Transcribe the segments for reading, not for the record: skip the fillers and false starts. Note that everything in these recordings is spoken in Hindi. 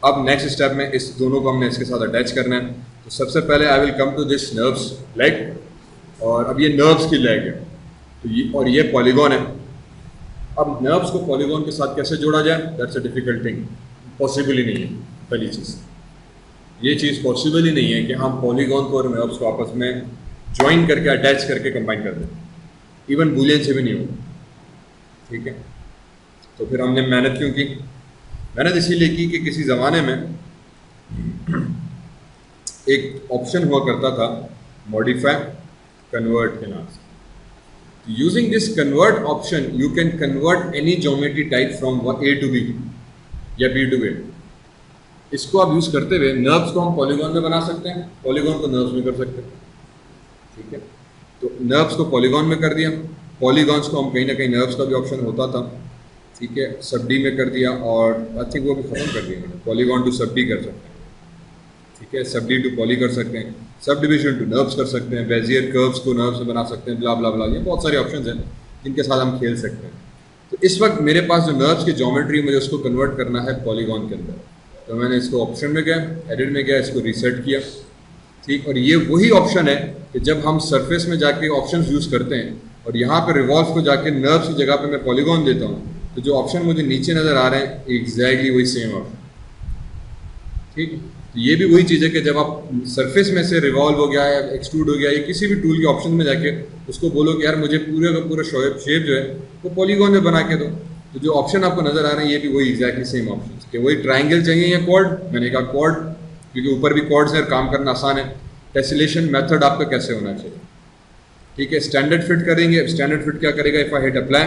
अब नेक्स्ट स्टेप में इस दोनों को हमने इसके साथ अटैच करना है। तो सबसे पहले I will come to this NURBS leg, और अब ये नर्व्स की लेग है, तो ये और ये पॉलीगॉन है। अब नर्व्स को पॉलीगॉन के साथ कैसे जोड़ा जाए, that's a difficult thing, possible ही नहीं है। पहली चीज़ ये चीज़ पॉसिबल ही नहीं है कि हम पॉलीगॉन को और नर्व्स को आपस में ज्वाइन करके अटैच करके कंबाइन कर दें, इवन बूलियन से भी नहीं होगा। ठीक है, तो फिर हमने मेहनत क्यों की? मेहनत इसीलिए की कि किसी ज़माने में एक ऑप्शन हुआ करता था मॉडिफाई कन्वर्ट के नाम से। Using this convert option you can convert any geometry type from A to B या बी टू ए। इसको आप यूज़ करते हुए नर्व्स को हम पॉलीगॉन में बना सकते हैं, पॉलीगॉन को नर्व्स में कर सकते हैं। ठीक है, तो नर्व्स को पॉलीगॉन में कर दिया, पॉलीगॉन्स को हम कहीं ना कहीं नर्व्स का भी ऑप्शन होता था, ठीक है, सब डी में कर दिया, और आई थिंक वो भी ख़त्म कर दिया मैंने, पॉलीगॉन टू सब डी कर सकते हैं। ठीक है, सब डी टू पॉली कर सकते हैं, सब डिविजन टू नर्व्स कर सकते हैं, बेजियर कर्व्स को नर्व्स में बना सकते हैं, ब्ला ब्ला ब्ला, ये बहुत सारे ऑप्शंस हैं जिनके साथ हम खेल सकते हैं। तो इस वक्त मेरे पास जो नर्व्स की ज्योमेट्री मुझे उसको कन्वर्ट करना है पॉलीगॉन के अंदर। तो मैंने इसको ऑप्शन में गया, एडिट में गया, इसको रीसेट किया। ठीक, और ये वही ऑप्शन है कि जब हम सरफेस में जाके ऑप्शंस यूज़ करते हैं और यहाँ पे रिवॉल्व को जाके नर्व्स की जगह पे मैं पॉलीगॉन देता हूँ, तो जो ऑप्शन मुझे नीचे नज़र आ रहे हैं एग्जैक्टली वही सेम ऑप्शन। ठीक, तो ये भी वही चीज़ है कि जब आप सरफेस में से रिवॉल्व हो गया या एक्सट्रूड हो गया या किसी भी टूल के ऑप्शन में जाके उसको बोलो कि यार मुझे पूरे का पूरा शेप जो है वो पॉलीगॉन में बना के दो, तो जो ऑप्शन आपको नज़र आ रहे हैं ये भी वही एग्जैक्टली सेम ऑप्शन कि वही ट्राइंगल चाहिए या क्वाड। मैंने कहा क्वाड क्योंकि ऊपर भी क्वाड्स है, काम करना आसान है। टेसिलेशन मेथड आपका कैसे होना चाहिए? ठीक है, स्टैंडर्ड फिट करेंगे। स्टैंडर्ड फिट क्या करेगा? इफ़ आई हिट अप्लाई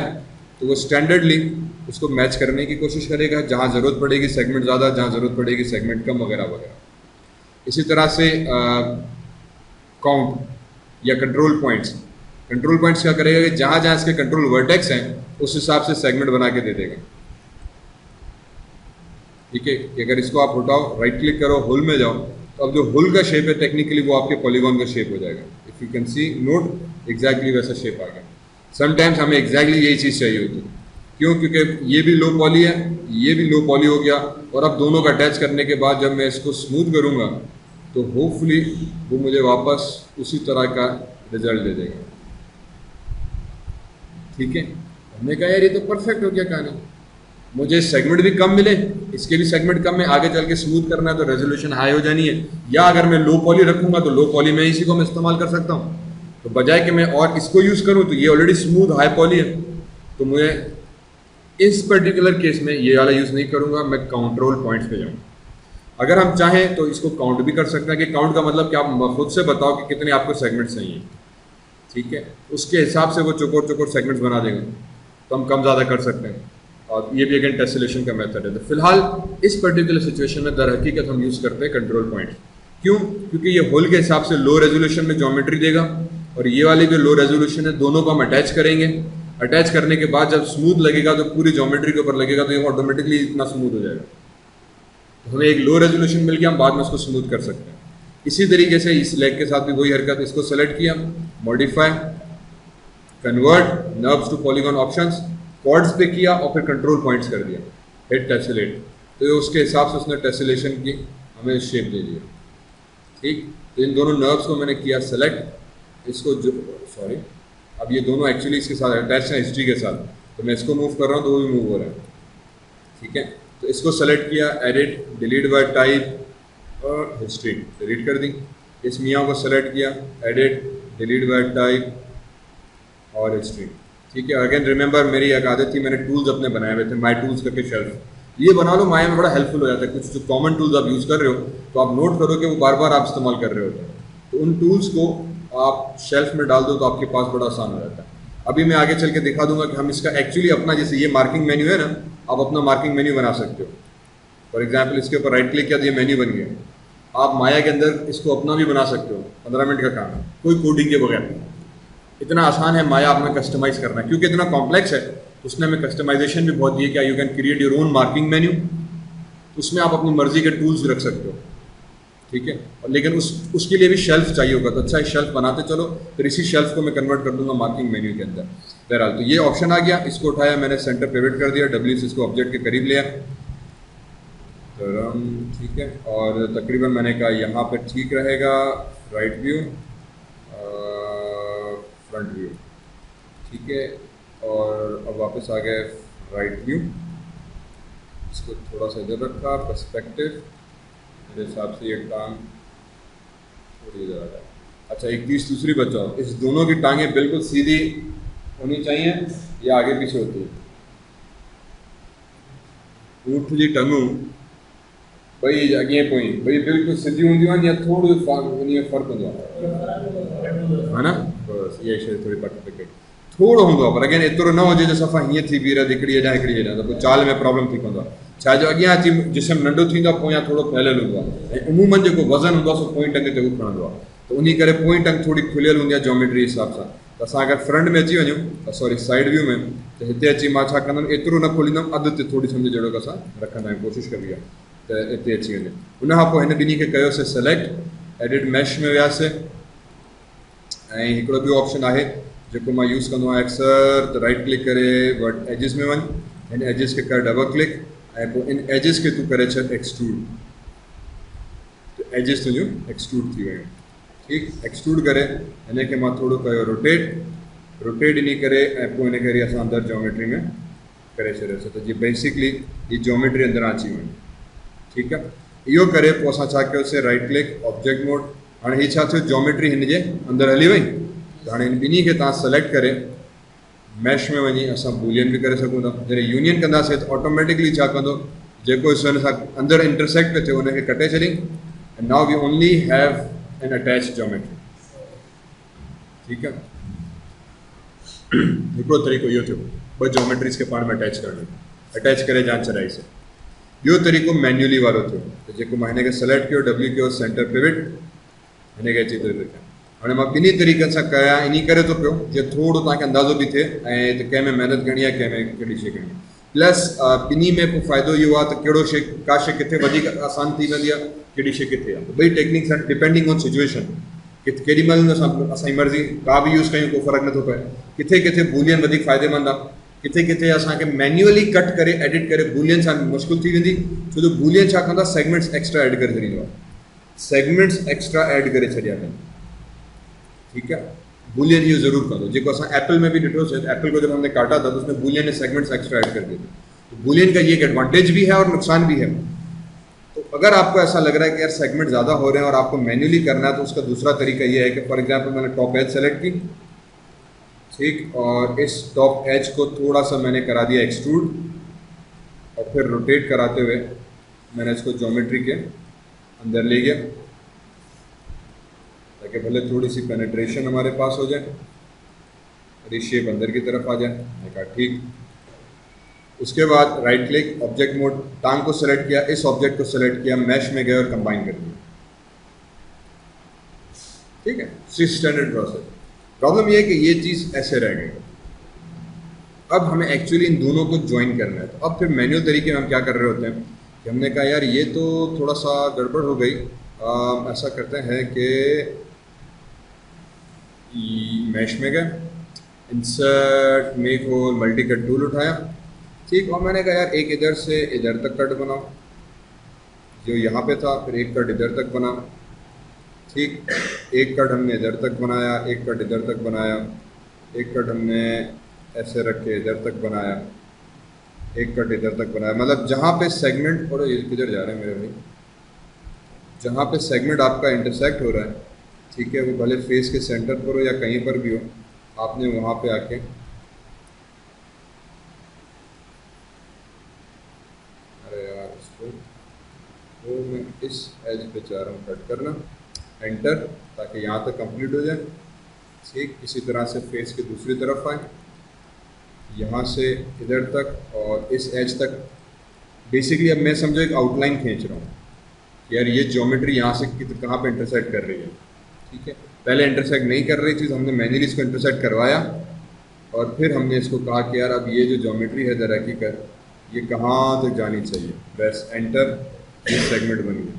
तो वो स्टैंडर्डली उसको मैच करने की कोशिश करेगा, जहाँ ज़रूरत पड़ेगी सेगमेंट ज़्यादा, जहाँ ज़रूरत पड़ेगी सेगमेंट कम, वगैरह वगैरह। इसी तरह से काउंट या कंट्रोल पॉइंट्स, कंट्रोल पॉइंट्स क्या करेगा कि जहाँ जहाँ इसके कंट्रोल वर्टेक्स हैं उस हिसाब से सेगमेंट बना के दे देगा। ठीक है, अगर इसको आप उठाओ, राइट क्लिक करो, होल में जाओ, तो अब जो होल का शेप है टेक्निकली वो आपके पॉलीगॉन का शेप हो जाएगा। If you can see note exactly वैसा शेप आ गया। समटाइम्स हमें एग्जैक्टली यही चीज़ चाहिए होती है। क्यों? क्योंकि ये भी लो पॉली है, ये भी लो पॉली हो गया, और अब दोनों का अटैच करने के बाद जब मैं इसको स्मूथ करूँगा तो होपफुली वो मुझे वापस उसी तरह का रिजल्ट दे देगा। ठीक है, हमने कहा यार ये तो परफेक्ट हो गया कहानी, मुझे सेगमेंट भी कम मिले, इसके भी सेगमेंट कम है, आगे चल के स्मूथ करना है तो रेजोल्यूशन हाई हो जानी है, या अगर मैं लो पॉली रखूँगा तो लो पॉली में इसी को मैं इस्तेमाल कर सकता हूँ। तो बजाय कि मैं और इसको यूज़ करूँ तो ये ऑलरेडी स्मूथ हाई पॉली है, तो मुझे इस पर्टिकुलर केस में ये वाला यूज़ नहीं करूँगा, मैं कंट्रोल पॉइंट्स पे जाऊँ। अगर हम चाहें तो इसको काउंट भी कर सकते हैं कि काउंट का मतलब कि आप खुद से बताओ कि कितने आपको सेगमेंट चाहिए। ठीक है, उसके हिसाब से वो चौकोर चौकोर सेगमेंट्स बना देगा, तो हम कम ज़्यादा कर सकते हैं। और ये भी अगेन टेसिलेशन का मेथड है। तो फिलहाल इस पर्टिकुलर सिचुएशन में दर हकीकत हम यूज़ करते हैं कंट्रोल पॉइंट। क्यों? क्योंकि ये होल के हिसाब से लो रेजोल्यूशन में ज्योमेट्री देगा, और ये वाली जो लो रेजोल्यूशन है दोनों को हम अटैच करेंगे। अटैच करने के बाद जब स्मूथ लगेगा तो पूरी ज्योमेट्री के ऊपर लगेगा, तो ये ऑटोमेटिकली इतना स्मूथ हो जाएगा। तो हमें एक लो रेजोल्यूशन मिल गया, हम बाद में उसको स्मूथ कर सकते हैं। इसी तरीके से इस लेग के साथ भी वही हरकत, इसको सेलेक्ट किया, modify, convert NURBS to polygon options, quads पे किया और फिर कंट्रोल पॉइंट्स कर दिया, हिट टेसिलेट, तो उसके हिसाब से उसने टेसिलेशन की हमें शेप दे दिया। ठीक, तो इन दोनों नर्व्स को मैंने किया सेलेक्ट, इसको जो सॉरी अब ये दोनों एक्चुअली इसके साथ अटैच है हिस्ट्री के साथ, तो मैं इसको मूव कर रहा हूँ तो वो भी मूव हो रहा है। ठीक है, तो इसको सेलेक्ट किया, एडिट, डिलीट बाय टाइप और हिस्ट्री डिलीट कर दी। इस मियाँ को सेलेक्ट किया, एडिट, डिलीट बाय टाइप और हिस्ट्री। ठीक है, अगेन रिमेंबर मेरी एक आदत थी, मैंने टूल्स अपने बनाए हुए थे, माई टूल्स करके शेल्फ, ये बना लो, माया में बड़ा हेल्पफुल हो जाता है। कुछ जो कॉमन टूल्स आप यूज़ कर रहे हो तो आप नोट करो कि वो बार बार आप इस्तेमाल कर रहे होते हैं, तो उन टूल्स को आप शेल्फ में डाल दो तो आपके पास बड़ा आसान हो जाता है। अभी मैं आगे चल के दिखा दूंगा कि हम इसका एक्चुअली अपना, जैसे ये मार्किंग मेन्यू है ना, आप अपना मार्किंग मेन्यू बना सकते हो। फॉर एग्जाम्पल इसके ऊपर राइट क्लिक किया तो ये मेन्यू बन गया। आप माया के अंदर इसको अपना भी बना सकते हो, 15 मिनट का काम है, कोई कोडिंग के बगैर। इतना आसान है माया अपना कस्टमाइज़ करना, क्योंकि इतना कॉम्प्लेक्स है उसने हमें कस्टमाइजेशन भी बहुत दी है। क्या you can create your own marking menu, उसमें आप अपनी मर्जी के टूल्स रख सकते हो। ठीक है, और लेकिन उसके लिए भी शेल्फ चाहिए होगा, तो अच्छा शेल्फ बनाते चलो, फिर इसी शेल्फ को मैं कन्वर्ट कर दूंगा मार्किंग मेन्यू के अंदर। बहरहाल तो ये ऑप्शन आ गया, इसको उठाया मैंने, सेंटर पिवट कर दिया, डब्ल्यू से इसको ऑब्जेक्ट के करीब लिया, तरम, ठीक है। और तकरीबन मैंने कहा यहाँ पे ठीक रहेगा राइट व्यू, फ्रंट व्यू, ठीक है। और अब वापस आ गए राइट व्यू, इसको थोड़ा सा इधर रखा, पर्सपेक्टिव मेरे हिसाब से ये टांग थोड़ी इधर आ जाए। अच्छा, एक चीज़ दूसरी बचाओ, इस दोनों की टांगें बिल्कुल सीधी होनी चाहिए या आगे पीछे होती है? ऊँट जी टंगू भाई अॻियां पोइ भाई बिल्कुलु सिधी हूंदियूं आहिनि या थोरो उन में फ़र्क़ु हूंदो आहे, हा न? बसि इहा शइ थोरी पर्टिफिकेट थोरो हूंदो आहे, पर अॻियां एतिरो न हुजे जो सफ़ा हीअं थी बीह रहे हिकिड़ी हेॾां हिकिड़ी हेॾां, त पोइ चाल में प्रॉब्लम थी पवंदो आहे। छा जो अॻियां अची जिस्म नंढो थींदो आहे, पोयां थोरो फैलियल हूंदो आहे, ऐं उमूमन जेको वज़न हूंदो आहे सो पोइ टंग ते उहो खणंदो आहे, त उन करे पोइ टंग थोरी खुलियल हूंदी आहे जोमेट्री हिसाब सां। त असां अगरि फ्रंट में अची वञूं, सॉरी साइड व्यू में, त हिते अची मां छा कंदुमि, एतिरो न खोलींदुमि, अधु ते थोरी सम्झ जहिड़ो की असां रखंदा आहियूं, कोशिशि कबी आहे त हिते अची वञे। उनखां पोइ हिन ॿिन्ही खे कयोसीं सेलेक्ट, एडिट मैश में वियासीं, ऐं हिकिड़ो ॿियो ऑप्शन आहे जेको मां यूज़ कंदो आहियां अक्सर, त राइट क्लिक करे वर्ड एजिस में वञ, हिन एजिस खे कर डबल क्लिक, ऐं पोइ इन एजिस खे तूं करे छॾ एक्सट्रूड, त एजिस तुंहिंजूं एक्सट्रूड थी वियूं, ठीकु। एक्सट्रूड करे हिन खे मां थोरो कयो रोटेट, रोटेट इन करे, ऐं पोइ हिन खे असां अंदरि जोमेट्री में करे छॾियोसीं, त जीअं बेसिकली हीअ जोमेट्री अंदरां अची वञे, ठीकु आहे। इहो करे पोइ असां छा कयोसीं, राइट क्लिक ऑब्जेक्ट मोड, हाणे हीअ छा थियो, जोमेट्री हिन जे अंदरि हली वई, त हाणे हिन ॿिन्ही खे तव्हां सेलेक्ट करे मैश में वञी असां बूलियन बि करे सघूं था। जॾहिं यूनियन कंदासीं त ऑटोमेटिकली छा कंदो, जेको हिन सां अंदरि इंटरसेक्ट पियो थिए उनखे कटे छॾी, and now we only have an attach geometry, ठीकु आहे। हिकिड़ो तरीक़ो इहो थियो, ॿ जोमेट्रीज़ खे पाण में अटैच करणु, अटैच करे जान चढ़ाईसीं। ॿियो तरीक़ो मैन्युअली वारो थियो, त जेको मां हिन खे सेलेक्ट कयो, डब्ल्यू कयो, सेंटर पिविट, हिन खे अची थो लिखां। हाणे मां ॿिन्ही तरीक़नि सां कयां, इन करे थो पियो जीअं थोरो तव्हांखे अंदाज़ो बि थिए, ऐं त कंहिंमें महिनत करणी आहे, कंहिंमें कहिड़ी शइ करणी आहे। प्लस ॿिन्ही में पोइ फ़ाइदो इहो आहे त कहिड़ो शइ, का शइ किथे वधीक आसान थी वेंदी आहे, कहिड़ी शइ किथे आहे, ॿई टेक्निक्स आहिनि डिपेंडिंग ऑन सिचुएशन, केॾी महिल असांजी मर्ज़ी का बि यूज़ कयूं, को फ़र्क़ु नथो पए। किथे किथे बूलियन वधीक फ़ाइदेमंद आहे, किथे किथे असांखे मैन्युअली कट करे एडिट करे बूलियन सां मुश्किल थी वेंदी, छो जो बूलियन छा कंदा, सेगमेंट्स एक्स्ट्रा ऐड करे छॾींदो आहे, सेगमेंट्स एक्स्ट्रा ऐड करे छॾिया अथनि, ठीक है। बूलियन इहो ज़रूर कंदो, जेको असां एप्पल में भी ॾिठोसीं, एप्पल को जब हमने काटा था तो उसमें बूलियन ने सेगमेंट्स एक्स्ट्रा ऐड कर दिए थे। तो बूलियन का ये एक एडवांटेज भी है और नुकसान भी है। तो अगर आपको ऐसा लग रहा है कि यार सेगमेंट ज़्यादा हो रहे हैं और आपको मैन्युअली करना है, तो उसका दूसरा तरीका ये है कि फॉर एग्जाम्पल मैंने टॉप एज सेलेक्ट की, ठीक, और इस टॉप एज को थोड़ा सा मैंने करा दिया एक्सट्रूड, और फिर रोटेट कराते हुए मैंने इसको ज्योमेट्री के अंदर ले गया, ताकि भले थोड़ी सी पेनिट्रेशन हमारे पास हो जाए और ये शेप अंदर की तरफ आ जाए। मैंने कहा ठीक। उसके बाद राइट क्लिक ऑब्जेक्ट मोड, टांग को सेलेक्ट किया, इस ऑब्जेक्ट को सेलेक्ट किया, मैश में गए और कंबाइन कर दिया, ठीक है। Standard process. प्रॉब्लम ये है कि ये चीज़ ऐसे रह गई, अब हमें एक्चुअली इन दोनों को ज्वाइन करना है। तो अब फिर मैनुअल तरीके में हम क्या कर रहे होते हैं कि हमने कहा यार ये तो थोड़ा सा गड़बड़ हो गई, ऐसा करते हैं कि मैश में गए, insert make hole multi cut tool उठाया, ठीक, और मैंने कहा यार एक इधर से इधर तक कट बनाओ, जो यहाँ पे था, फिर एक कट इधर तक बना, ठीक, एक कट हमने इधर तक बनाया, एक कट इधर तक बनाया, एक कट हमने ऐसे रख के इधर तक बनाया, एक कट इधर तक बनाया, मतलब जहाँ पे सेगमेंट, और ये किधर जा रहे हैं मेरे भाई, जहाँ पे सेगमेंट आपका इंटरसेक्ट हो रहा है, ठीक है, वो भले फेस के सेंटर पर हो या कहीं पर भी हो, आपने वहाँ पे आके अरे यार इसको तो मैं इस एज पे चाह रहा हूँ कट करना, एंटर, ताकि यहाँ तक कंप्लीट हो जाए, ठीक। इसी तरह से फेस के दूसरी तरफ आए, यहाँ से इधर तक और इस एज तक। बेसिकली अब मैं समझो एक आउटलाइन खींच रहा हूँ, यार ये ज्योमेट्री यहाँ से कहाँ पे इंटरसेक्ट कर रही है, ठीक है। पहले इंटरसेक्ट नहीं कर रही थी तो हमने मैन्युअली इसको इंटरसेक्ट करवाया, और फिर हमने इसको कहा कि यार अब ये जो ज्योमेट्री है दर हकीकत ये कहाँ तक जानी चाहिए, बस एंटर, ये सेगमेंट बन गया,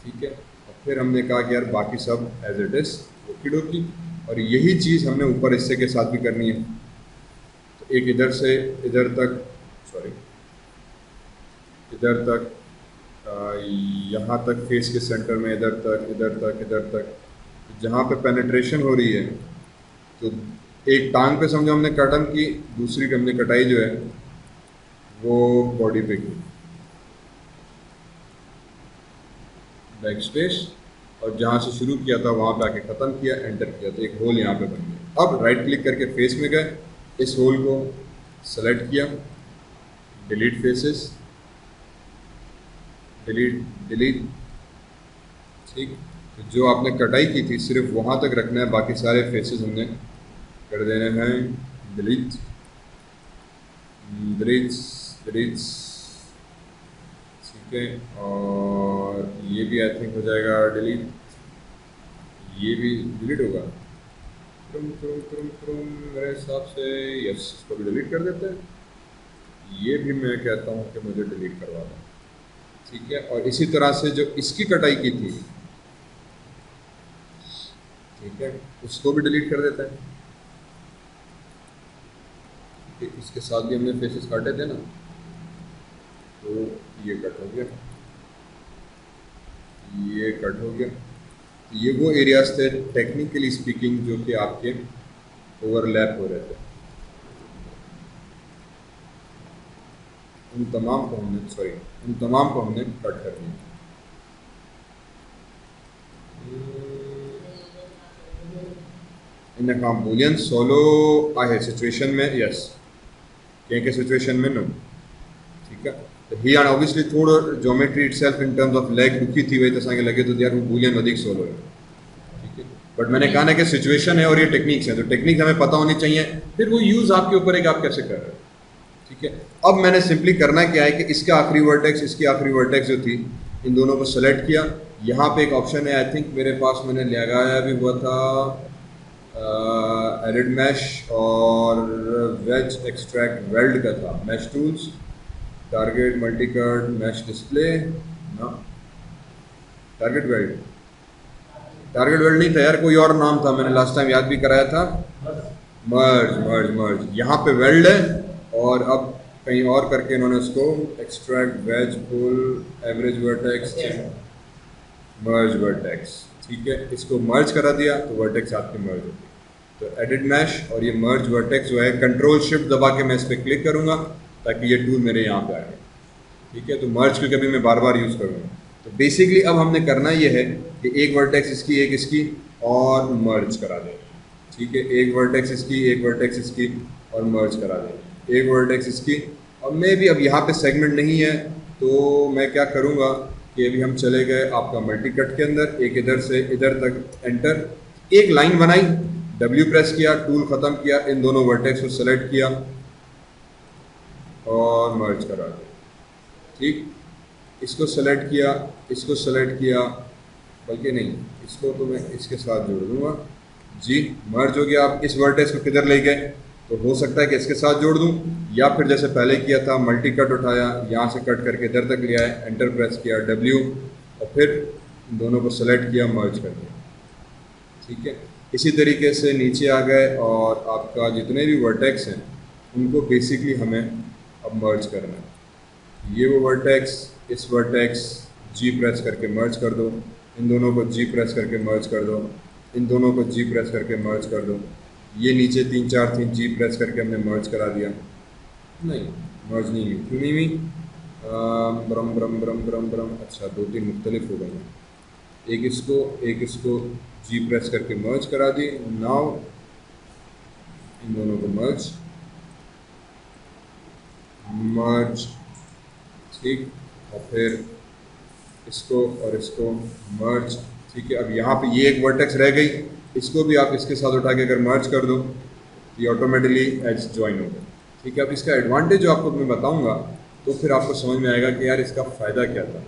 ठीक है। और फिर हमने कहा कि यार बाकी सब एज इट इज़ ओकी डोकी, और यही चीज़ हमने ऊपर हिस्से के साथ भी करनी है। तो एक इधर से इधर तक, सॉरी, इधर तक यहाँ तक फेस के सेंटर में, इधर तक इधर तक इधर तक, जहाँ पे पेनिट्रेशन हो रही है, तो एक टांग पे समझो हमने कटन की, दूसरी हमने कटाई जो है वो बॉडी पे की, बैक स्पेस, और जहाँ से शुरू किया था वहाँ पे आके ख़त्म किया, एंटर किया, तो एक होल यहाँ पे बन गया। अब राइट क्लिक करके फेस में गए, इस होल को सेलेक्ट किया, डिलीट फेसेस, डिलीट डिलीट, ठीक। तो जो आपने कटाई की थी सिर्फ वहाँ तक रखना है, बाकी सारे फेसेस हमने कर देने हैं डिलीट, डिलीट डिलीट, ठीक है। और ये भी आई थिंक हो जाएगा डिलीट, ये भी डिलीट होगा, तुम तुम तुम तुम मेरे हिसाब से यस, इसको भी डिलीट कर देते हैं। ये भी मैं कहता हूँ कि मुझे डिलीट करवा दें, ठीक है। और इसी तरह से जो इसकी कटाई की थी, ठीक है, उसको भी डिलीट कर देते हैं। इसके साथ भी हमने फेसेस काटे थे ना, तो ये कट हो गया, ये कट हो गया। ये वो एरियाज थे टेक्निकली स्पीकिंग जो कि आपके ओवरलैप हो रहे थे, उन तमाम को हमने कट कर दिया। इन काम बूलियन सोलो आहे सिचुएशन में यस, कंहिं सिचुएशन में नो, ठीक है। तो ही हाणे ऑब्वियसली थोड़ो geometry itself in terms of leg ॾुखी थी वई, तो असांखे लगे तो यार वो बूलियन वधीक सोलो है, ठीक है। बट मैंने कहा ना कि सिचुएशन है और ये टेक्निक्स है, तो टेक्निक हमें पता होनी चाहिए, फिर वो यूज़ आपके ऊपर है कि आप कैसे कर रहे हो, ठीक है। अब मैंने सिंपली करना क्या है कि इसका आखिरी वर्टेक्स, इसकी आखिरी वर्टेक्स जो थी, इन दोनों को सेलेक्ट किया। यहाँ पे एक ऑप्शन है, आई थिंक मेरे पास मैंने लगाया भी हुआ था, एडिट मैश और वेज एक्सट्रैक्ट वेल्ड का था, mesh tools, target multicut mesh display ना, टारगेट वेल्ड नहीं था यार, कोई और नाम था, मैंने लास्ट टाइम याद भी कराया था, मर्ज मर्ज मर्ज, यहाँ पे वेल्ड है, और अब कहीं और करके इन्होंने उसको एक्सट्रैक्ट वेज पुल एवरेज वर्टेक्स मर्ज वर्टेक्स, ठीक है। इसको मर्ज करा दिया तो वर्टेक्स आपकी मर्ज होगी। तो एडिट मैश और ये मर्ज वर्टेक्स जो है, कंट्रोल शिफ्ट दबा के मैं इस पर क्लिक करूँगा ताकि ये टूल मेरे यहाँ पे आए, ठीक है। तो मर्ज को कभी मैं बार बार यूज़ करूँगा। तो बेसिकली अब हमने करना ये है कि एक वर्टेक्स इसकी, एक इसकी, और मर्ज करा दें, ठीक है। एक वर्टेक्स इसकी, एक वर्टेक्स इसकी, और मर्ज करा दें, एक वर्टेक्स इसकी। और मैं भी अब यहाँ पे सेगमेंट नहीं है, तो मैं क्या करूँगा कि अभी हम चले गए आपका मल्टी कट के अंदर, एक इधर से इधर तक एंटर, एक लाइन बनाई, W प्रेस किया, टूल ख़त्म किया, इन दोनों वर्टेक्स को सेलेक्ट किया और मर्ज करा दिया, ठीक। इसको सेलेक्ट किया, इसको सेलेक्ट किया, बल्कि नहीं, इसको तो मैं इसके साथ जोड़ दूँगा जी, मर्ज हो गया। आप इस वर्टेक्स को किधर ले गए, तो हो सकता है कि इसके साथ जोड़ दूं, या फिर जैसे पहले किया था मल्टी कट उठाया, यहाँ से कट करके इधर तक ले आए, एंटर प्रेस किया, W, और फिर दोनों को सेलेक्ट किया, मर्ज कर दिया, ठीक है। इसी तरीके से नीचे आ गए और आपका जितने भी वर्टेक्स हैं उनको बेसिकली हमें अब मर्ज करना है। ये वो वर्टेक्स, इस वर्टेक्स G प्रेस करके मर्ज कर दो, इन दोनों को G प्रेस करके मर्ज कर दो, इन दोनों को G प्रेस करके मर्ज कर दो। ये नीचे 3-4 थी, G प्रेस करके हमने मर्ज करा दिया, नहीं मर्ज नहीं हुई, क्यों नहीं हुई, ब्रम ब्रम ब्रम ब्रम ब्रम, अच्छा 2-3 मुख्तलिफ हो गए, एक इसको G प्रेस करके मर्ज करा दी। नाउ इन दोनों को मर्ज, ठीक, और फिर इसको और इसको मर्ज, ठीक है। अब यहाँ पे ये एक वर्टेक्स रह गई, इसको भी आप इसके साथ उठा के अगर मर्ज कर दो तो ये ऑटोमेटिकली एज ज्वाइन होगा, ठीक है। अब इसका एडवांटेज जो आपको मैं बताऊंगा तो फिर आपको समझ में आएगा कि यार इसका फ़ायदा क्या था।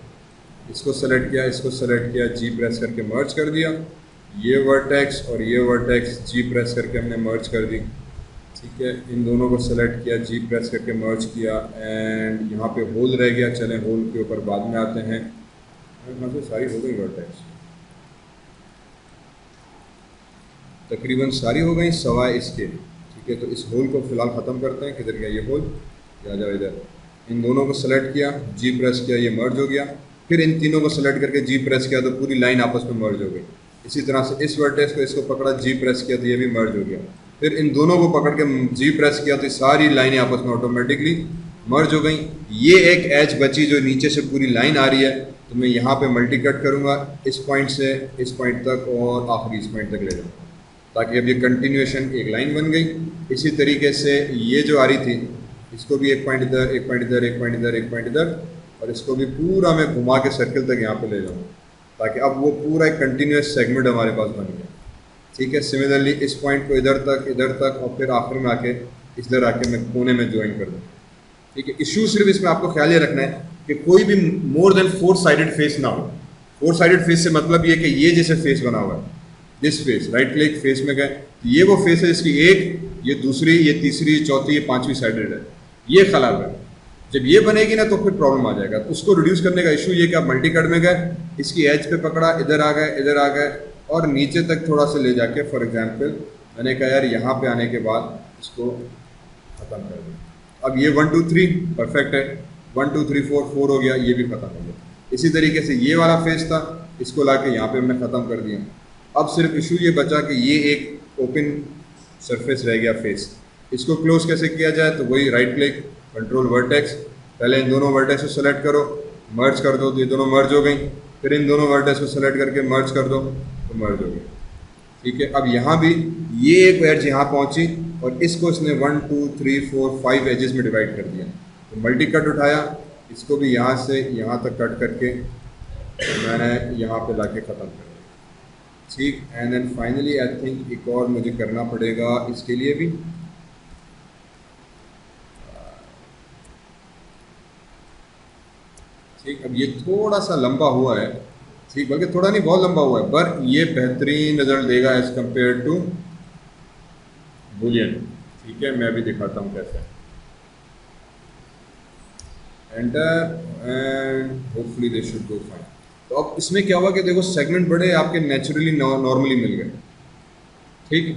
इसको सेलेक्ट किया, इसको सेलेक्ट किया, G प्रेस करके मर्ज कर दिया, ये वर्टेक्स और ये वर्टेक्स G प्रेस करके हमने मर्ज कर दी, ठीक है। इन दोनों को सेलेक्ट किया, G प्रेस करके मर्ज किया, एंड यहाँ पे होल रह गया, चलें होल के ऊपर बाद में आते हैं। यहाँ से सारी हो गई वर्टेक्स, तकरीबन सारी हो गई सवाए इसके, ठीक है। तो इस होल को फिलहाल ख़त्म करते हैं, किधर गया ये होल, आ जाओ इधर। इन दोनों को सेलेक्ट किया, G प्रेस किया, ये मर्ज हो गया, फिर इन तीनों को सेलेक्ट करके जी प्रेस किया तो पूरी लाइन आपस में मर्ज हो गई। इसी तरह से इस वर्टेक्स को इसको पकड़ा, जी प्रेस किया तो ये भी मर्ज हो गया। फिर इन दोनों को पकड़ के जी प्रेस किया तो सारी लाइनें आपस में ऑटोमेटिकली मर्ज हो गई। ये एक एज बची जो नीचे से पूरी लाइन आ रही है, तो मैं यहाँ पे मल्टी कट करूँगा इस पॉइंट से इस पॉइंट तक और आखिरी इस पॉइंट तक ले जाऊँगा, ताकि अब ये कंटिन्यूएशन एक लाइन बन गई। इसी तरीके से ये जो आ रही थी इसको भी एक पॉइंट इधर, एक पॉइंट इधर, एक पॉइंट इधर, एक पॉइंट इधर, और इसको भी पूरा मैं घुमा के सर्कल तक यहाँ पे ले जाऊँ, ताकि अब वो पूरा एक कंटिन्यूस सेगमेंट हमारे पास बन गया। ठीक है, सिमिलरली इस पॉइंट को इधर तक और फिर आखिर में आके इधर आके मैं कोने में ज्वाइन कर दूँ। ठीक है, इशू सिर्फ इसमें आपको ख्याल ये रखना है कि कोई भी मोर देन 4 साइडेड फेस ना हो। 4 साइडेड फेस से मतलब ये कि ये जैसे फेस बना हुआ है, this face, right click face में गए, ये वो फेस है इसकी एक, ये दूसरी, ये तीसरी, ये चौथी, ये पांचवी साइडेड है, ये खराब है। जब ये बनेगी ना तो फिर प्रॉब्लम आ जाएगा। तो उसको रिड्यूस करने का इशू ये कि आप मल्टी कट में गए, इसकी एज पे पकड़ा, इधर आ गए, इधर आ गए और नीचे तक थोड़ा सा ले जाके, फॉर एग्जांपल मैंने कहा यार यहाँ पे आने के बाद इसको ख़त्म कर दिया। अब ये 1 2 3 परफेक्ट है, 1 2 3 4 4 हो गया, ये भी ख़त्म हो गया। इसी तरीके से ये वाला फेस था, इसको ला के यहाँ पर हमने ख़त्म कर दिया। अब सिर्फ इशू ये बचा कि ये एक ओपन सरफेस रह गया फेस, इसको क्लोज कैसे किया जाए? तो वही राइट क्लिक, कंट्रोल वर्टेक्स, पहले इन दोनों वर्टेक्स को सेलेक्ट करो, मर्ज कर दो तो ये दोनों मर्ज हो गई, फिर इन दोनों वर्टेक्स को सेलेक्ट करके मर्ज कर दो तो मर्ज हो गई। ठीक है, अब यहाँ भी ये एक एज यहाँ पहुँची और इसको इसने 1 2 3 4 5 एजेस में डिवाइड कर दिया। तो मल्टी कट उठाया, इसको भी यहाँ से यहाँ तक कट करके मैंने यहाँ पे लाके ख़त्म कर दिया। ठीक, and then finally I think एक और मुझे करना पड़ेगा इसके लिए भी। ठीक, अब ये थोड़ा सा लंबा हुआ है, ठीक, बल्कि थोड़ा नहीं बहुत लंबा हुआ है, पर ये बेहतरीन रिजल्ट देगा एज कंपेयर टू बूलियन। ठीक है, मैं अभी दिखाता हूँ कैसे। Enter and hopefully they should go fine. तो अब इसमें क्या हुआ कि देखो सेगमेंट बड़े आपके नेचुरली नॉर्मली मिल गए। ठीक,